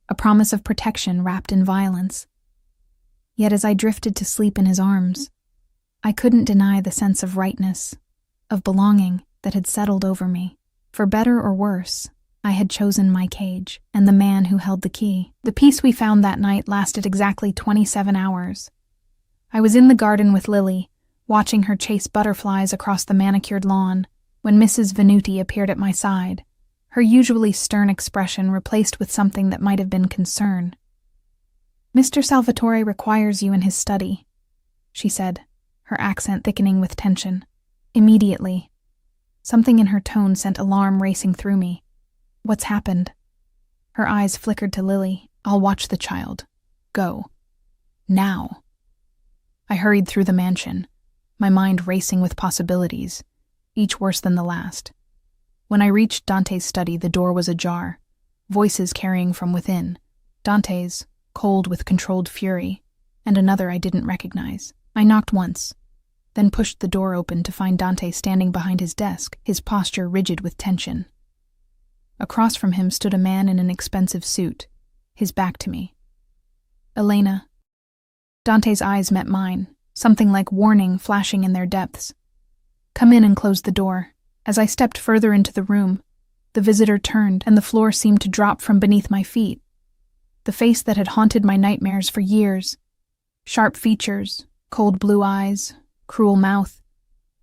A promise of protection wrapped in violence. Yet as I drifted to sleep in his arms, I couldn't deny the sense of rightness, of belonging that had settled over me. For better or worse, I had chosen my cage and the man who held the key. The peace we found that night lasted exactly 27 hours. I was in the garden with Lily, watching her chase butterflies across the manicured lawn, when Mrs. Venuti appeared at my side, her usually stern expression replaced with something that might have been concern. Mr. Salvatore requires you in his study, she said, her accent thickening with tension. Immediately. Something in her tone sent alarm racing through me. What's happened? Her eyes flickered to Lily. I'll watch the child. Go. Now. I hurried through the mansion, my mind racing with possibilities, each worse than the last. When I reached Dante's study, the door was ajar, voices carrying from within. Dante's, cold with controlled fury, and another I didn't recognize. I knocked once, then pushed the door open to find Dante standing behind his desk, his posture rigid with tension. Across from him stood a man in an expensive suit, his back to me. Elena. Dante's eyes met mine, something like warning flashing in their depths. Come in and close the door. As I stepped further into the room, the visitor turned and the floor seemed to drop from beneath my feet. The face that had haunted my nightmares for years. Sharp features, cold blue eyes, cruel mouth,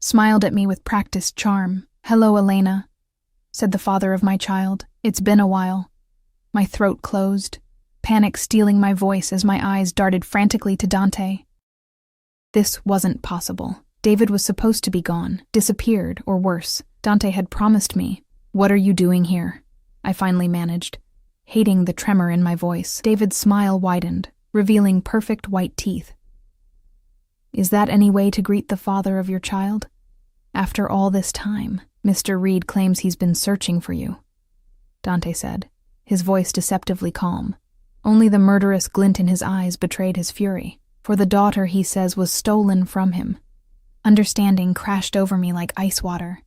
smiled at me with practiced charm. Hello, Elena, said the father of my child. It's been a while. My throat closed, panic stealing my voice as my eyes darted frantically to Dante. This wasn't possible. David was supposed to be gone, disappeared, or worse. Dante had promised me. What are you doing here? I finally managed, hating the tremor in my voice. David's smile widened, revealing perfect white teeth. Is that any way to greet the father of your child? After all this time, Mr. Reed claims he's been searching for you, Dante said, his voice deceptively calm. Only the murderous glint in his eyes betrayed his fury, for the daughter, he says, was stolen from him. Understanding crashed over me like ice water.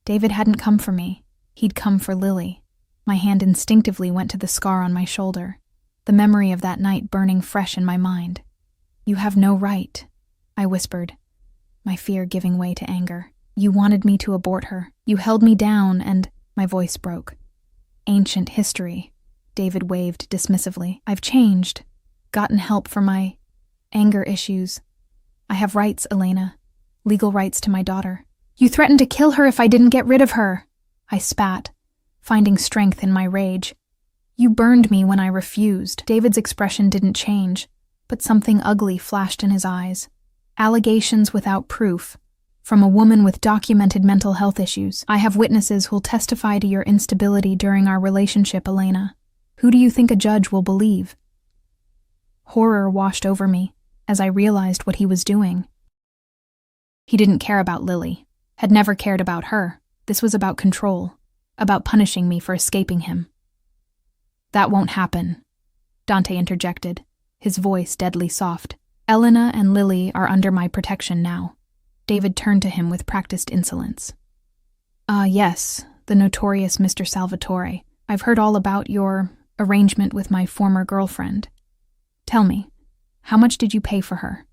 David hadn't come for me. He'd come for Lily. My hand instinctively went to the scar on my shoulder, the memory of that night burning fresh in my mind. You have no right, I whispered, my fear giving way to anger. You wanted me to abort her. You held me down and... My voice broke. Ancient history, David waved dismissively. I've changed, gotten help for my anger issues. I have rights, Elena. Legal rights to my daughter. You threatened to kill her if I didn't get rid of her, I spat, finding strength in my rage. You burned me when I refused. David's expression didn't change, but something ugly flashed in his eyes. Allegations without proof, from a woman with documented mental health issues. I have witnesses who'll testify to your instability during our relationship, Elena. Who do you think a judge will believe? Horror washed over me as I realized what he was doing. He didn't care about Lily, had never cared about her. This was about control, about punishing me for escaping him. "That won't happen," Dante interjected, his voice deadly soft. "Elena and Lily are under my protection now." David turned to him with practiced insolence. Yes, the notorious Mr. Salvatore. I've heard all about your arrangement with my former girlfriend. Tell me, how much did you pay for her?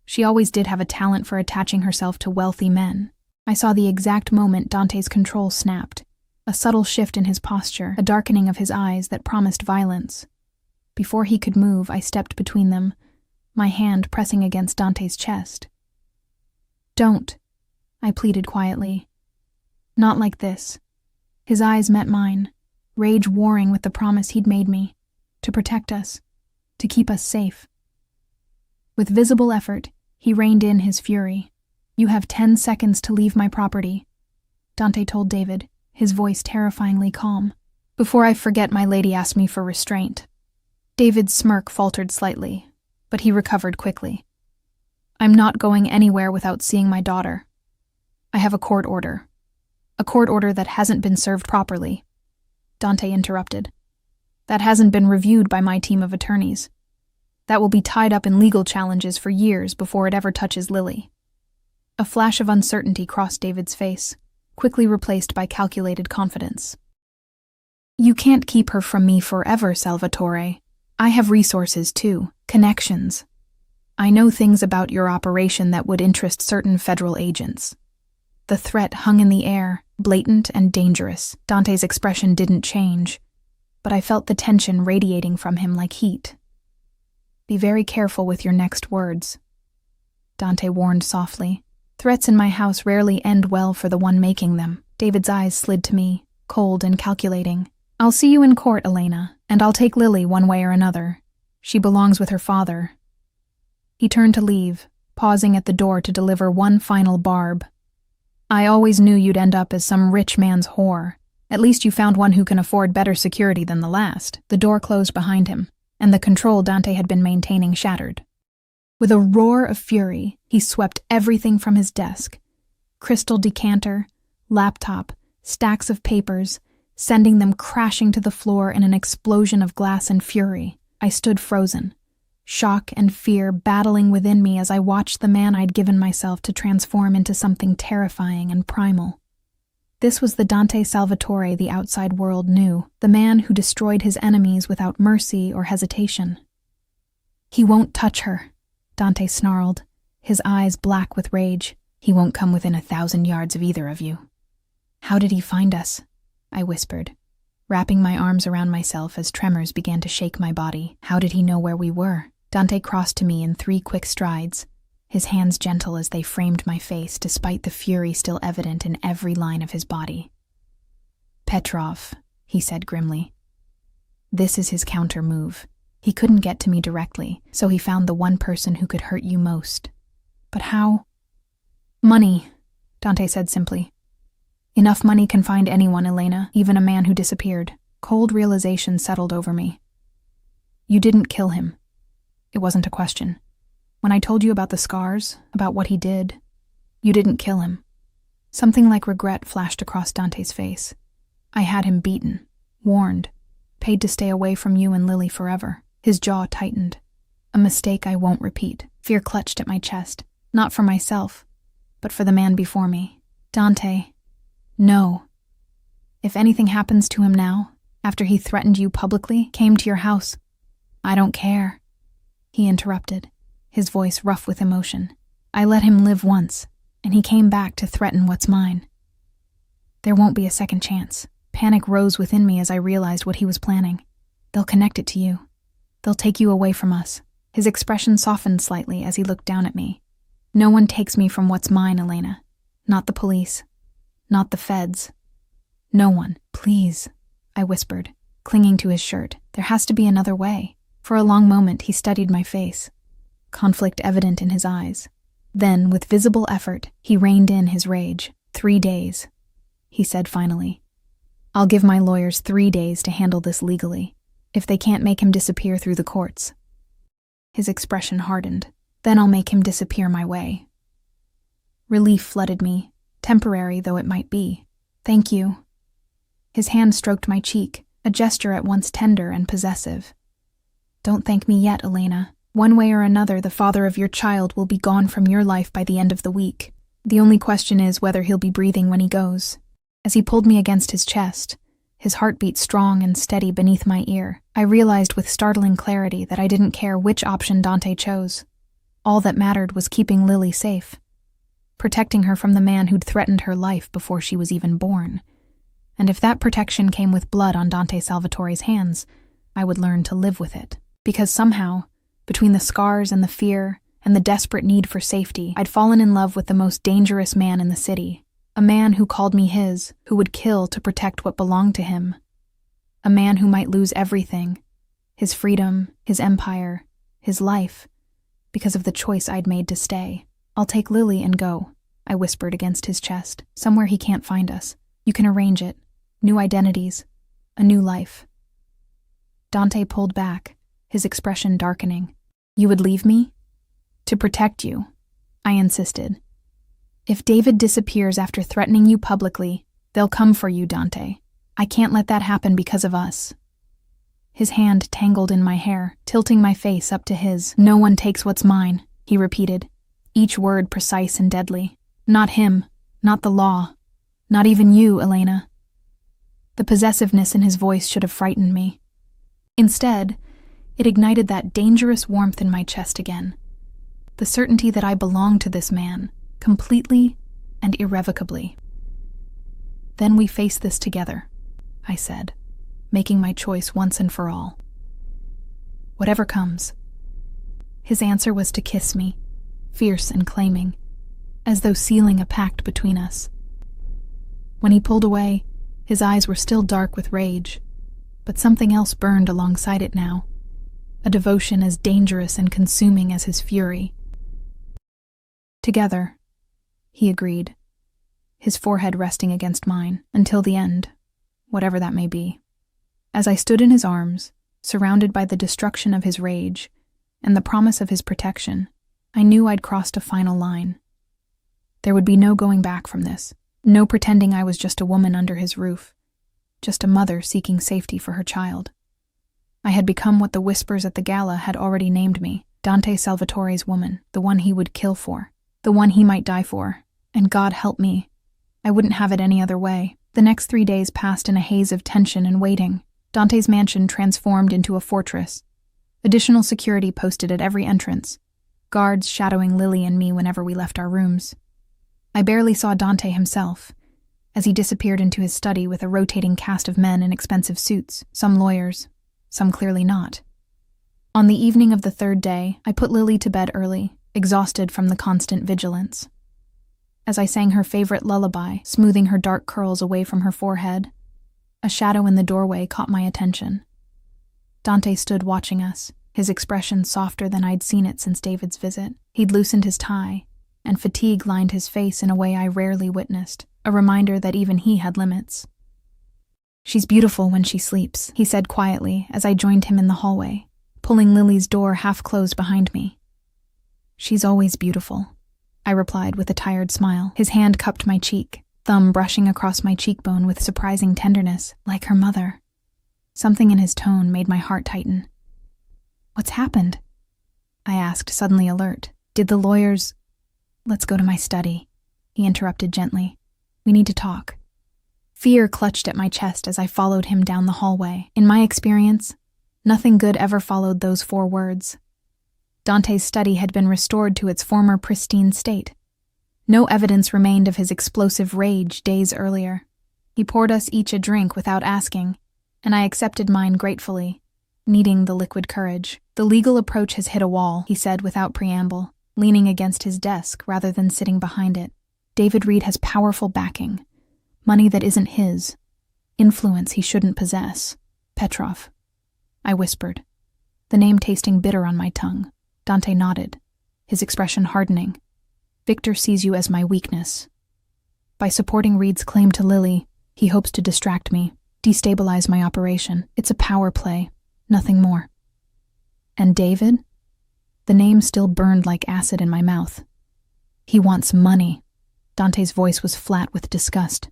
She always did have a talent for attaching herself to wealthy men." I saw the exact moment Dante's control snapped, a subtle shift in his posture, a darkening of his eyes that promised violence. Before he could move, I stepped between them, my hand pressing against Dante's chest. "Don't," I pleaded quietly. "Not like this." His eyes met mine, rage warring with the promise he'd made me, to protect us, to keep us safe. With visible effort, he reined in his fury. "You have 10 seconds to leave my property," Dante told David, his voice terrifyingly calm. "Before I forget, my lady asked me for restraint." David's smirk faltered slightly, but he recovered quickly. "I'm not going anywhere without seeing my daughter. I have a court order. A court order that hasn't been served properly." Dante interrupted. "That hasn't been reviewed by my team of attorneys. That will be tied up in legal challenges for years before it ever touches Lily." A flash of uncertainty crossed David's face, quickly replaced by calculated confidence. "You can't keep her from me forever, Salvatore. I have resources too, connections. I know things about your operation that would interest certain federal agents." The threat hung in the air, blatant and dangerous. Dante's expression didn't change, but I felt the tension radiating from him like heat. "Be very careful with your next words," Dante warned softly. "Threats in my house rarely end well for the one making them." David's eyes slid to me, cold and calculating. "I'll see you in court, Elena, and I'll take Lily one way or another. She belongs with her father." He turned to leave, pausing at the door to deliver one final barb. "I always knew you'd end up as some rich man's whore. At least you found one who can afford better security than the last." The door closed behind him, and the control Dante had been maintaining shattered. With a roar of fury, he swept everything from his desk. Crystal decanter, laptop, stacks of papers, sending them crashing to the floor in an explosion of glass and fury. I stood frozen, shock and fear battling within me as I watched the man I'd given myself to transform into something terrifying and primal. This was the Dante Salvatore the outside world knew, the man who destroyed his enemies without mercy or hesitation. "He won't touch her," Dante snarled, his eyes black with rage. "He won't come within 1,000 yards of either of you." "How did he find us?" I whispered, wrapping my arms around myself as tremors began to shake my body. "How did he know where we were?" Dante crossed to me in 3 quick strides, his hands gentle as they framed my face despite the fury still evident in every line of his body. "Petrov," he said grimly. "This is his counter move. He couldn't get to me directly, so he found the one person who could hurt you most." "But how?" "Money," Dante said simply. "Enough money can find anyone, Elena, even a man who disappeared." Cold realization settled over me. "You didn't kill him." It wasn't a question. "When I told you about the scars, about what he did, you didn't kill him." Something like regret flashed across Dante's face. "I had him beaten, warned, paid to stay away from you and Lily forever." His jaw tightened. "A mistake I won't repeat." Fear clutched at my chest, not for myself, but for the man before me. "Dante, no. If anything happens to him now, after he threatened you publicly, came to your house, I don't care." He interrupted, his voice rough with emotion. "I let him live once, and he came back to threaten what's mine. There won't be a second chance." Panic rose within me as I realized what he was planning. "They'll connect it to you. They'll take you away from us." His expression softened slightly as he looked down at me. "No one takes me from what's mine, Elena. Not the police. Not the feds. No one. Please," I whispered, clinging to his shirt. "There has to be another way." For a long moment he studied my face, conflict evident in his eyes. Then, with visible effort, he reined in his rage. 3 days, he said finally. "I'll give my lawyers 3 days to handle this legally, if they can't make him disappear through the courts." His expression hardened. "Then I'll make him disappear my way." Relief flooded me, temporary though it might be. Thank you. His hand stroked my cheek, a gesture at once tender and possessive. Don't thank me yet, Elena. One way or another, the father of your child will be gone from your life by the end of the week. The only question is whether he'll be breathing when he goes. As he pulled me against his chest, his heartbeat strong and steady beneath my ear, I realized with startling clarity that I didn't care which option Dante chose. All that mattered was keeping Lily safe, protecting her from the man who'd threatened her life before she was even born. And if that protection came with blood on Dante Salvatore's hands, I would learn to live with it. Because somehow, between the scars and the fear and the desperate need for safety, I'd fallen in love with the most dangerous man in the city. A man who called me his, who would kill to protect what belonged to him. A man who might lose everything, his freedom, his empire, his life, because of the choice I'd made to stay. I'll take Lily and go, I whispered against his chest. Somewhere he can't find us. You can arrange it. New identities. A new life. Dante pulled back, his expression darkening. You would leave me? To protect you, I insisted. If David disappears after threatening you publicly, they'll come for you, Dante. I can't let that happen because of us. His hand tangled in my hair, tilting my face up to his. No one takes what's mine, he repeated, each word precise and deadly. Not him, not the law, not even you, Elena. The possessiveness in his voice should have frightened me. Instead, it ignited that dangerous warmth in my chest again. The certainty that I belonged to this man, completely and irrevocably. Then we face this together, I said, making my choice once and for all. Whatever comes. His answer was to kiss me, fierce and claiming, as though sealing a pact between us. When he pulled away, his eyes were still dark with rage, but something else burned alongside it now, a devotion as dangerous and consuming as his fury. Together, he agreed, his forehead resting against mine, until the end, whatever that may be. As I stood in his arms, surrounded by the destruction of his rage and the promise of his protection, I knew I'd crossed a final line. There would be no going back from this, no pretending I was just a woman under his roof, just a mother seeking safety for her child. I had become what the whispers at the gala had already named me, Dante Salvatore's woman, the one he would kill for, the one he might die for, and God help me, I wouldn't have it any other way. The next 3 days passed in a haze of tension and waiting. Dante's mansion transformed into a fortress. Additional security posted at every entrance, guards shadowing Lily and me whenever we left our rooms. I barely saw Dante himself, as he disappeared into his study with a rotating cast of men in expensive suits, some lawyers, some clearly not. On the evening of the third day, I put Lily to bed early, exhausted from the constant vigilance. As I sang her favorite lullaby, smoothing her dark curls away from her forehead, a shadow in the doorway caught my attention. Dante stood watching us, his expression softer than I'd seen it since David's visit. He'd loosened his tie, and fatigue lined his face in a way I rarely witnessed, a reminder that even he had limits. She's beautiful when she sleeps, he said quietly as I joined him in the hallway, pulling Lily's door half closed behind me. She's always beautiful, I replied with a tired smile. His hand cupped my cheek, thumb brushing across my cheekbone with surprising tenderness, like her mother. Something in his tone made my heart tighten. What's happened? I asked, suddenly alert. Did the lawyers... Let's go to my study, he interrupted gently. We need to talk. Fear clutched at my chest as I followed him down the hallway. In my experience, nothing good ever followed those 4 words. Dante's study had been restored to its former pristine state. No evidence remained of his explosive rage days earlier. He poured us each a drink without asking, and I accepted mine gratefully, needing the liquid courage. The legal approach has hit a wall, he said without preamble, leaning against his desk rather than sitting behind it. David Reed has powerful backing, money that isn't his, influence he shouldn't possess. Petrov, I whispered, the name tasting bitter on my tongue. Dante nodded, his expression hardening. Victor sees you as my weakness. By supporting Reed's claim to Lily, he hopes to distract me, destabilize my operation. It's a power play, nothing more. And David? The name still burned like acid in my mouth. He wants money, Dante's voice was flat with disgust.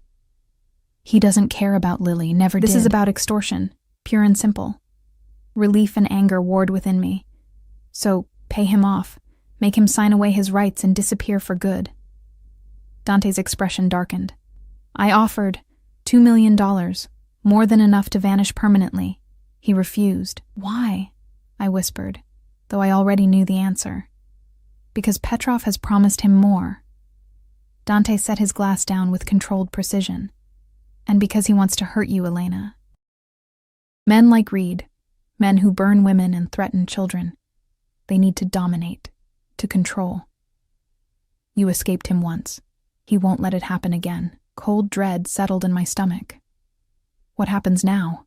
He doesn't care about Lily, never did. This is about extortion, pure and simple. Relief and anger warred within me. So, pay him off, make him sign away his rights and disappear for good. Dante's expression darkened. I offered $2 million, more than enough to vanish permanently. He refused. Why? I whispered, though I already knew the answer. Because Petrov has promised him more. Dante set his glass down with controlled precision. And because he wants to hurt you, Elena. Men like Reed, men who burn women and threaten children, they need to dominate, to control. You escaped him once. He won't let it happen again. Cold dread settled in my stomach. What happens now?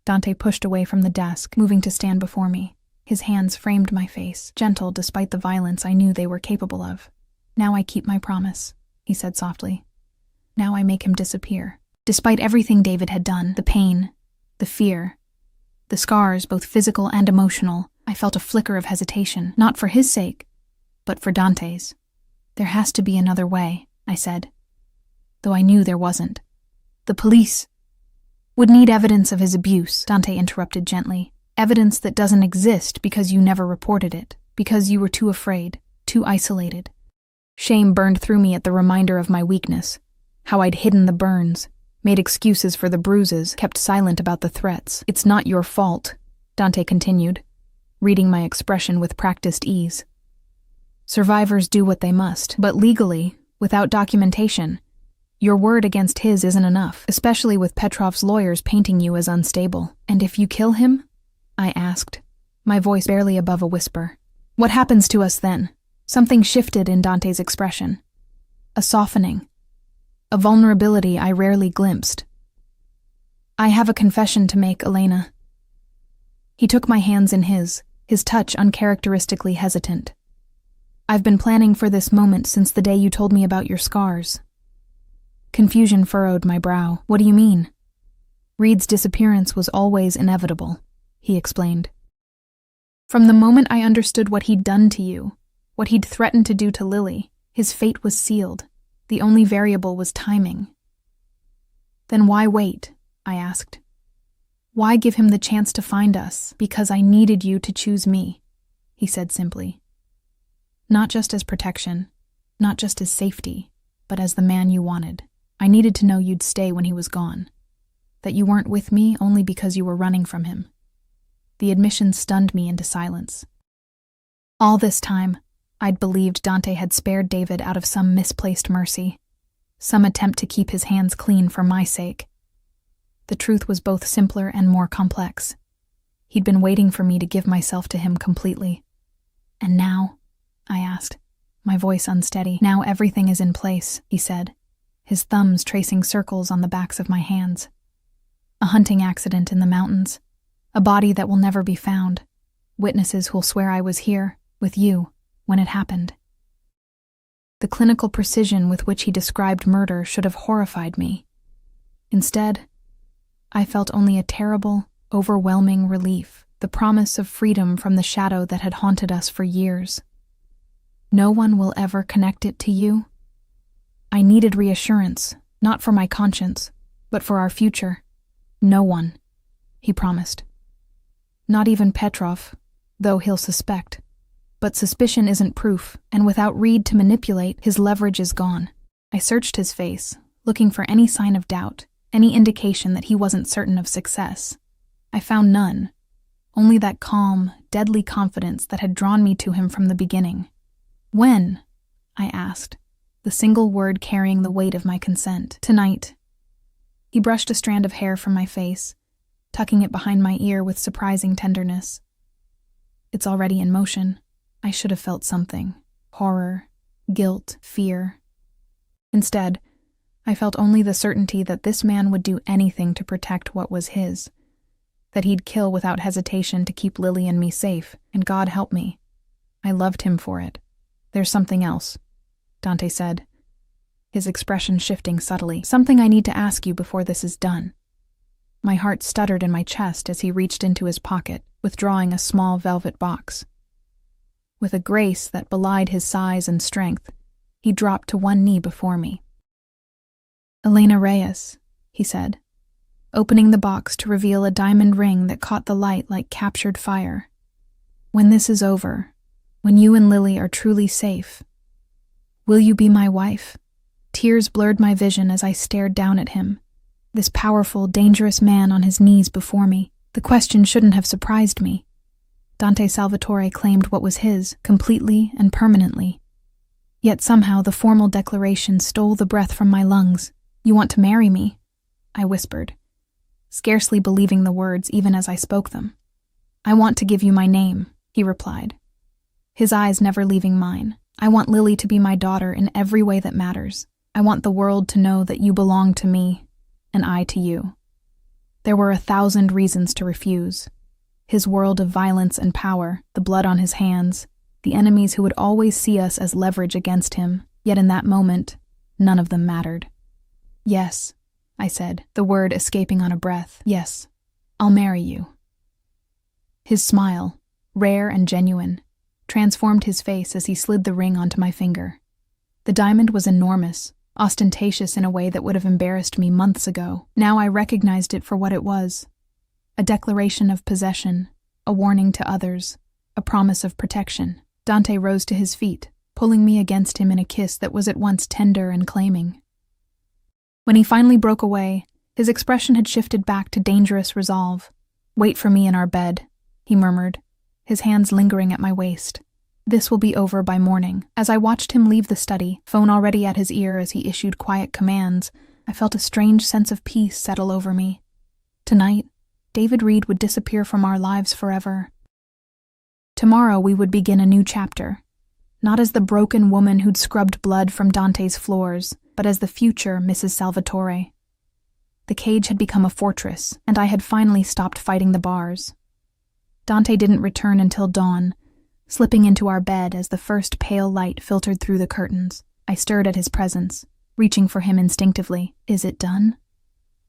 Dante pushed away from the desk, moving to stand before me. His hands framed my face, gentle despite the violence I knew they were capable of. Now I keep my promise, he said softly. Now I make him disappear. Despite everything David had done, the pain, the fear, the scars, both physical and emotional, I felt a flicker of hesitation, not for his sake, but for Dante's. There has to be another way, I said, though I knew there wasn't. The police would need evidence of his abuse, Dante interrupted gently. Evidence that doesn't exist because you never reported it, because you were too afraid, too isolated. Shame burned through me at the reminder of my weakness, how I'd hidden the burns, made excuses for the bruises, kept silent about the threats. It's not your fault, Dante continued, reading my expression with practiced ease. Survivors do what they must, but legally, without documentation, your word against his isn't enough, especially with Petrov's lawyers painting you as unstable. And if you kill him? I asked, my voice barely above a whisper. What happens to us then? Something shifted in Dante's expression. A softening. A vulnerability I rarely glimpsed. I have a confession to make, Elena. He took my hands in his touch uncharacteristically hesitant. I've been planning for this moment since the day you told me about your scars. Confusion furrowed my brow. What do you mean? Reed's disappearance was always inevitable, he explained. From the moment I understood what he'd done to you, what he'd threatened to do to Lily, his fate was sealed. The only variable was timing. Then why wait? I asked. Why give him the chance to find us? Because I needed you to choose me, he said simply. Not just as protection, not just as safety, but as the man you wanted. I needed to know you'd stay when he was gone, that you weren't with me only because you were running from him. The admission stunned me into silence. All this time, I'd believed Dante had spared David out of some misplaced mercy, some attempt to keep his hands clean for my sake. The truth was both simpler and more complex. He'd been waiting for me to give myself to him completely. And now? I asked, my voice unsteady. Now everything is in place, he said, his thumbs tracing circles on the backs of my hands. A hunting accident in the mountains, a body that will never be found, witnesses who'll swear I was here, with you, when it happened. The clinical precision with which he described murder should have horrified me. Instead, I felt only a terrible, overwhelming relief, the promise of freedom from the shadow that had haunted us for years. No one will ever connect it to you. I needed reassurance, not for my conscience, but for our future. No one, he promised. Not even Petrov, though he'll suspect. But suspicion isn't proof, and without Reed to manipulate, his leverage is gone. I searched his face, looking for any sign of doubt, any indication that he wasn't certain of success. I found none, only that calm, deadly confidence that had drawn me to him from the beginning. When? I asked, the single word carrying the weight of my consent. Tonight. He brushed a strand of hair from my face, tucking it behind my ear with surprising tenderness. It's already in motion. I should have felt something. Horror, guilt, fear. Instead, I felt only the certainty that this man would do anything to protect what was his, that he'd kill without hesitation to keep Lily and me safe, and God help me. I loved him for it. There's something else, Dante said, his expression shifting subtly. Something I need to ask you before this is done. My heart stuttered in my chest as he reached into his pocket, withdrawing a small velvet box. With a grace that belied his size and strength, He dropped to one knee before me. "Elena Reyes," he said, opening the box to reveal a diamond ring that caught the light like captured fire. "When this is over, when you and Lily are truly safe, will you be my wife?" Tears blurred my vision as I stared down at him, this powerful, dangerous man on his knees before me. The question shouldn't have surprised me. Dante Salvatore claimed what was his, completely and permanently. Yet somehow the formal declaration stole the breath from my lungs. "You want to marry me?" I whispered, scarcely believing the words even as I spoke them. "I want to give you my name," he replied, his eyes never leaving mine. "I want Lily to be my daughter in every way that matters. I want the world to know that you belong to me, and I to you." There were 1,000 reasons to refuse. His world of violence and power, the blood on his hands, the enemies who would always see us as leverage against him, yet in that moment, none of them mattered. "Yes," I said, the word escaping on a breath. "Yes, I'll marry you." His smile, rare and genuine, transformed his face as he slid the ring onto my finger. The diamond was enormous, ostentatious in a way that would have embarrassed me months ago. Now I recognized it for what it was. A declaration of possession, a warning to others, a promise of protection. Dante rose to his feet, pulling me against him in a kiss that was at once tender and claiming. When he finally broke away, his expression had shifted back to dangerous resolve. "Wait for me in our bed," he murmured, his hands lingering at my waist. "This will be over by morning." As I watched him leave the study, phone already at his ear as he issued quiet commands, I felt a strange sense of peace settle over me. Tonight, David Reed would disappear from our lives forever. Tomorrow we would begin a new chapter, not as the broken woman who'd scrubbed blood from Dante's floors, but as the future Mrs. Salvatore. The cage had become a fortress, and I had finally stopped fighting the bars. Dante didn't return until dawn, slipping into our bed as the first pale light filtered through the curtains. I stirred at his presence, reaching for him instinctively. "Is it done?"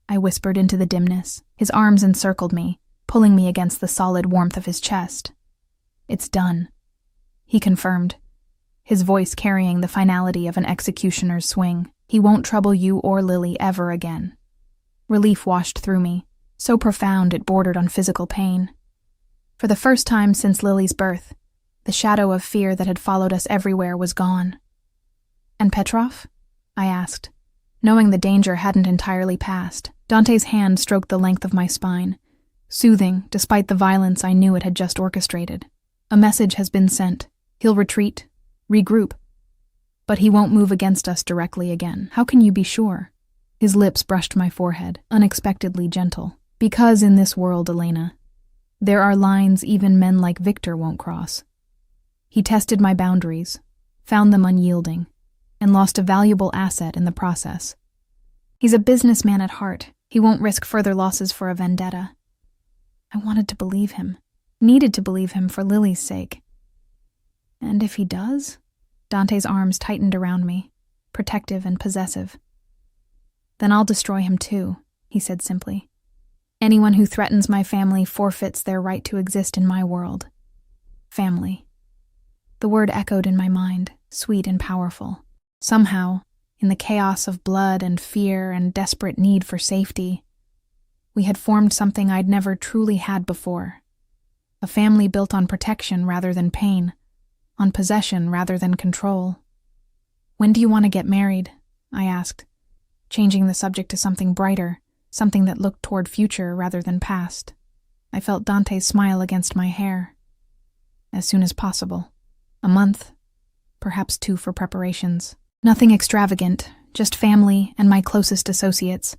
I whispered into the dimness. His arms encircled me, pulling me against the solid warmth of his chest. "It's done," he confirmed, his voice carrying the finality of an executioner's swing. "He won't trouble you or Lily ever again." Relief washed through me, so profound it bordered on physical pain. For the first time since Lily's birth, the shadow of fear that had followed us everywhere was gone. "And Petrov?" I asked, knowing the danger hadn't entirely passed. Dante's hand stroked the length of my spine, soothing despite the violence I knew it had just orchestrated. "A message has been sent. He'll retreat, regroup. But he won't move against us directly again." "How can you be sure?" His lips brushed my forehead, unexpectedly gentle. "Because in this world, Elena, there are lines even men like Victor won't cross. He tested my boundaries, found them unyielding, and lost a valuable asset in the process. He's a businessman at heart. He won't risk further losses for a vendetta." I wanted to believe him, needed to believe him for Lily's sake. "And if he does?" Dante's arms tightened around me, protective and possessive. "Then I'll destroy him too," he said simply. "Anyone who threatens my family forfeits their right to exist in my world." Family. The word echoed in my mind, sweet and powerful. Somehow, in the chaos of blood and fear and desperate need for safety, we had formed something I'd never truly had before. A family built on protection rather than pain, on possession rather than control. "When do you want to get married?" I asked, changing the subject to something brighter, something that looked toward future rather than past. I felt Dante's smile against my hair. "As soon as possible. A month, perhaps 2 for preparations. Nothing extravagant, just family and my closest associates."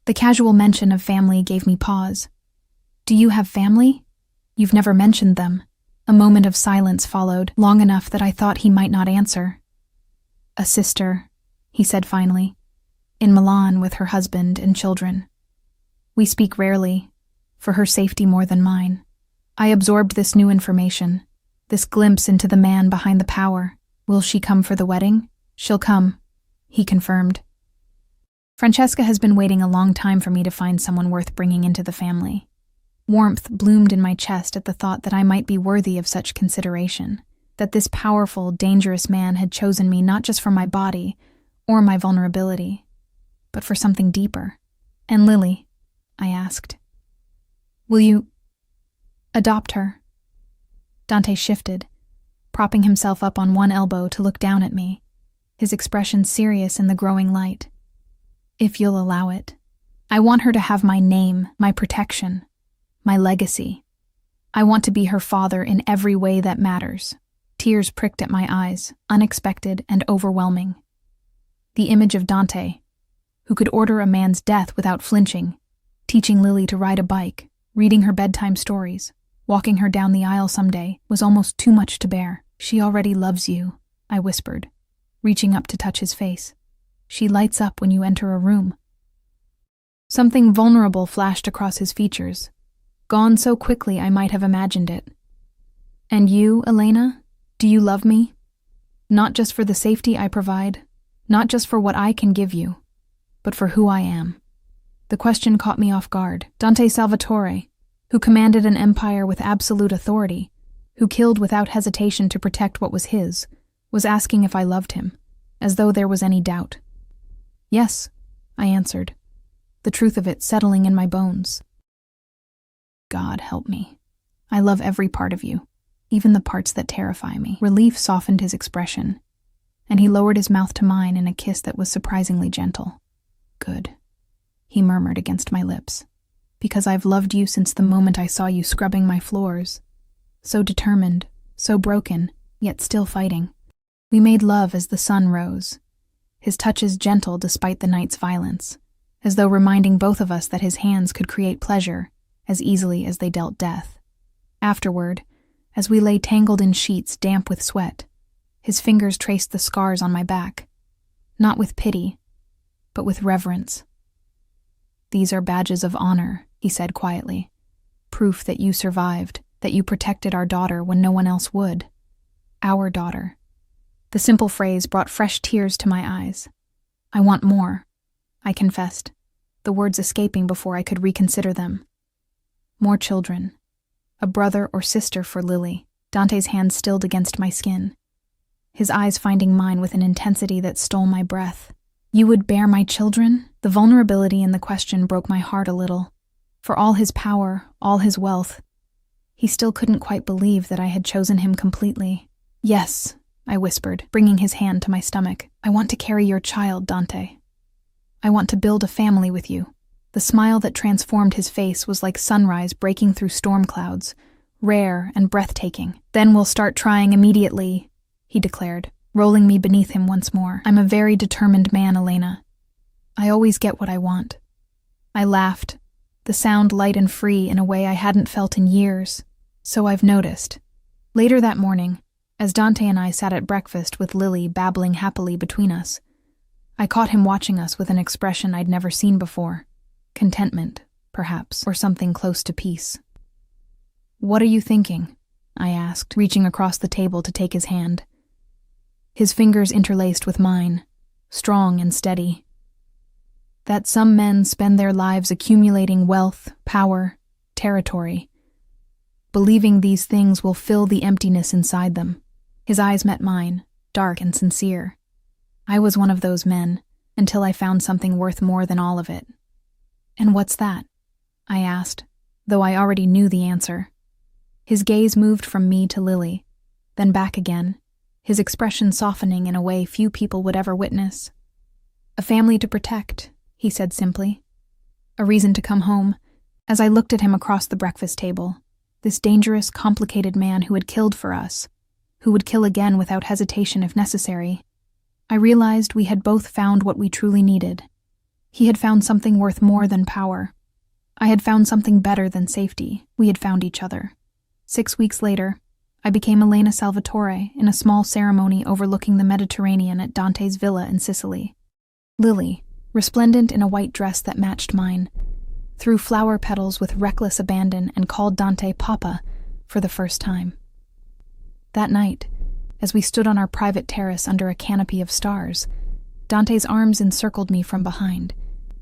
The casual mention of family gave me pause. "Do you have family? You've never mentioned them." A moment of silence followed, long enough that I thought he might not answer. "A sister," he said finally, "in Milan with her husband and children. We speak rarely, for her safety more than mine." I absorbed this new information, this glimpse into the man behind the power. "Will she come for the wedding?" "She'll come," he confirmed. Francesca has been waiting a long time for me to find someone worth bringing into the family. Warmth bloomed in my chest at the thought that I might be worthy of such consideration. that this powerful, dangerous man had chosen me not just for my body or my vulnerability, but for something deeper. "And Lily?" I asked. "Will you adopt her?" Dante shifted, propping himself up on one elbow to look down at me, his expression serious in the growing light. "If you'll allow it. I want her to have my name, my protection, my legacy. I want to be her father in every way that matters." Tears pricked at my eyes, unexpected and overwhelming. The image of Dante, who could order a man's death without flinching, teaching Lily to ride a bike, reading her bedtime stories, walking her down the aisle someday, was almost too much to bear. "She already loves you," I whispered, reaching up to touch his face. "She lights up when you enter a room." Something vulnerable flashed across his features, gone so quickly I might have imagined it. "And you, Elena? Do you love me? Not just for the safety I provide, not just for what I can give you, but for who I am." The question caught me off guard. Dante Salvatore, who commanded an empire with absolute authority, who killed without hesitation to protect what was his, was asking if I loved him, as though there was any doubt. "Yes," I answered, the truth of it settling in my bones. "God help me. I love every part of you, even the parts that terrify me." Relief softened his expression, and he lowered his mouth to mine in a kiss that was surprisingly gentle. "Good," he murmured against my lips, "because I've loved you since the moment I saw you scrubbing my floors. So determined, so broken, yet still fighting." We made love as the sun rose, his touches gentle despite the night's violence, as though reminding both of us that his hands could create pleasure as easily as they dealt death. Afterward, as we lay tangled in sheets damp with sweat, his fingers traced the scars on my back, not with pity, but with reverence. "These are badges of honor," he said quietly. "Proof that you survived, that you protected our daughter when no one else would. Our daughter." The simple phrase brought fresh tears to my eyes. "I want more," I confessed, the words escaping before I could reconsider them. "More children. A brother or sister for Lily." Dante's hand stilled against my skin, his eyes finding mine with an intensity that stole my breath. "You would bear my children?" The vulnerability in the question broke my heart a little. For all his power, all his wealth, he still couldn't quite believe that I had chosen him completely. "Yes," I whispered, bringing his hand to my stomach. "I want to carry your child, Dante. I want to build a family with you." The smile that transformed his face was like sunrise breaking through storm clouds, rare and breathtaking. "Then we'll start trying immediately," he declared, rolling me beneath him once more. "I'm a very determined man, Elena. I always get what I want." I laughed, the sound light and free in a way I hadn't felt in years. "So I've noticed." Later that morning, as Dante and I sat at breakfast with Lily babbling happily between us, I caught him watching us with an expression I'd never seen before. Contentment, perhaps, or something close to peace. "What are you thinking?" I asked, reaching across the table to take his hand. His fingers interlaced with mine, strong and steady. "That some men spend their lives accumulating wealth, power, territory, believing these things will fill the emptiness inside them." His eyes met mine, dark and sincere. I was one of those men, until I found something worth more than all of it. "And what's that?" I asked, though I already knew the answer. His gaze moved from me to Lily, then back again, his expression softening in a way few people would ever witness. "A family to protect," he said simply. "A reason to come home." As I looked at him across the breakfast table, this dangerous, complicated man who had killed for us, who would kill again without hesitation if necessary, I realized we had both found what we truly needed. He had found something worth more than power. I had found something better than safety. We had found each other. 6 weeks later, I became Elena Salvatore in a small ceremony overlooking the Mediterranean at Dante's villa in Sicily. Lily, resplendent in a white dress that matched mine, threw flower petals with reckless abandon and called Dante Papa for the first time. That night, as we stood on our private terrace under a canopy of stars, Dante's arms encircled me from behind,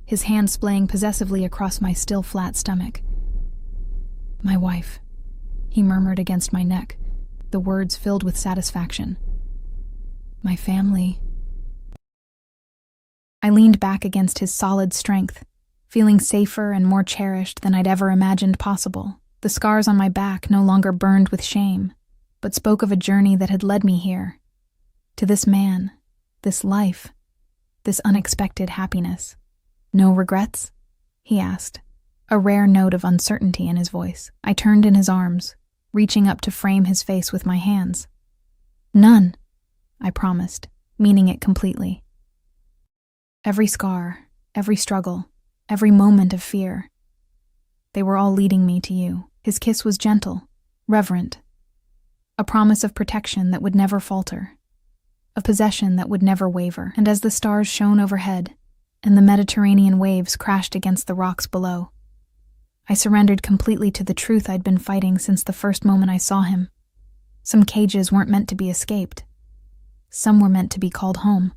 his hand splaying possessively across my still flat stomach. "My wife," he murmured against my neck, the words filled with satisfaction. My family. I leaned back against his solid strength, feeling safer and more cherished than I'd ever imagined possible. The scars on my back no longer burned with shame, but spoke of a journey that had led me here, to this man, this life, this unexpected happiness. No regrets? He asked, a rare note of uncertainty in his voice. I turned in his arms, reaching up to frame his face with my hands. None, I promised, meaning it completely. Every scar, every struggle, every moment of fear, they were all leading me to you. His kiss was gentle, reverent, a promise of protection that would never falter, of possession that would never waver. And as the stars shone overhead and the Mediterranean waves crashed against the rocks below, I surrendered completely to the truth I'd been fighting since the first moment I saw him. Some cages weren't meant to be escaped. Some were meant to be called home.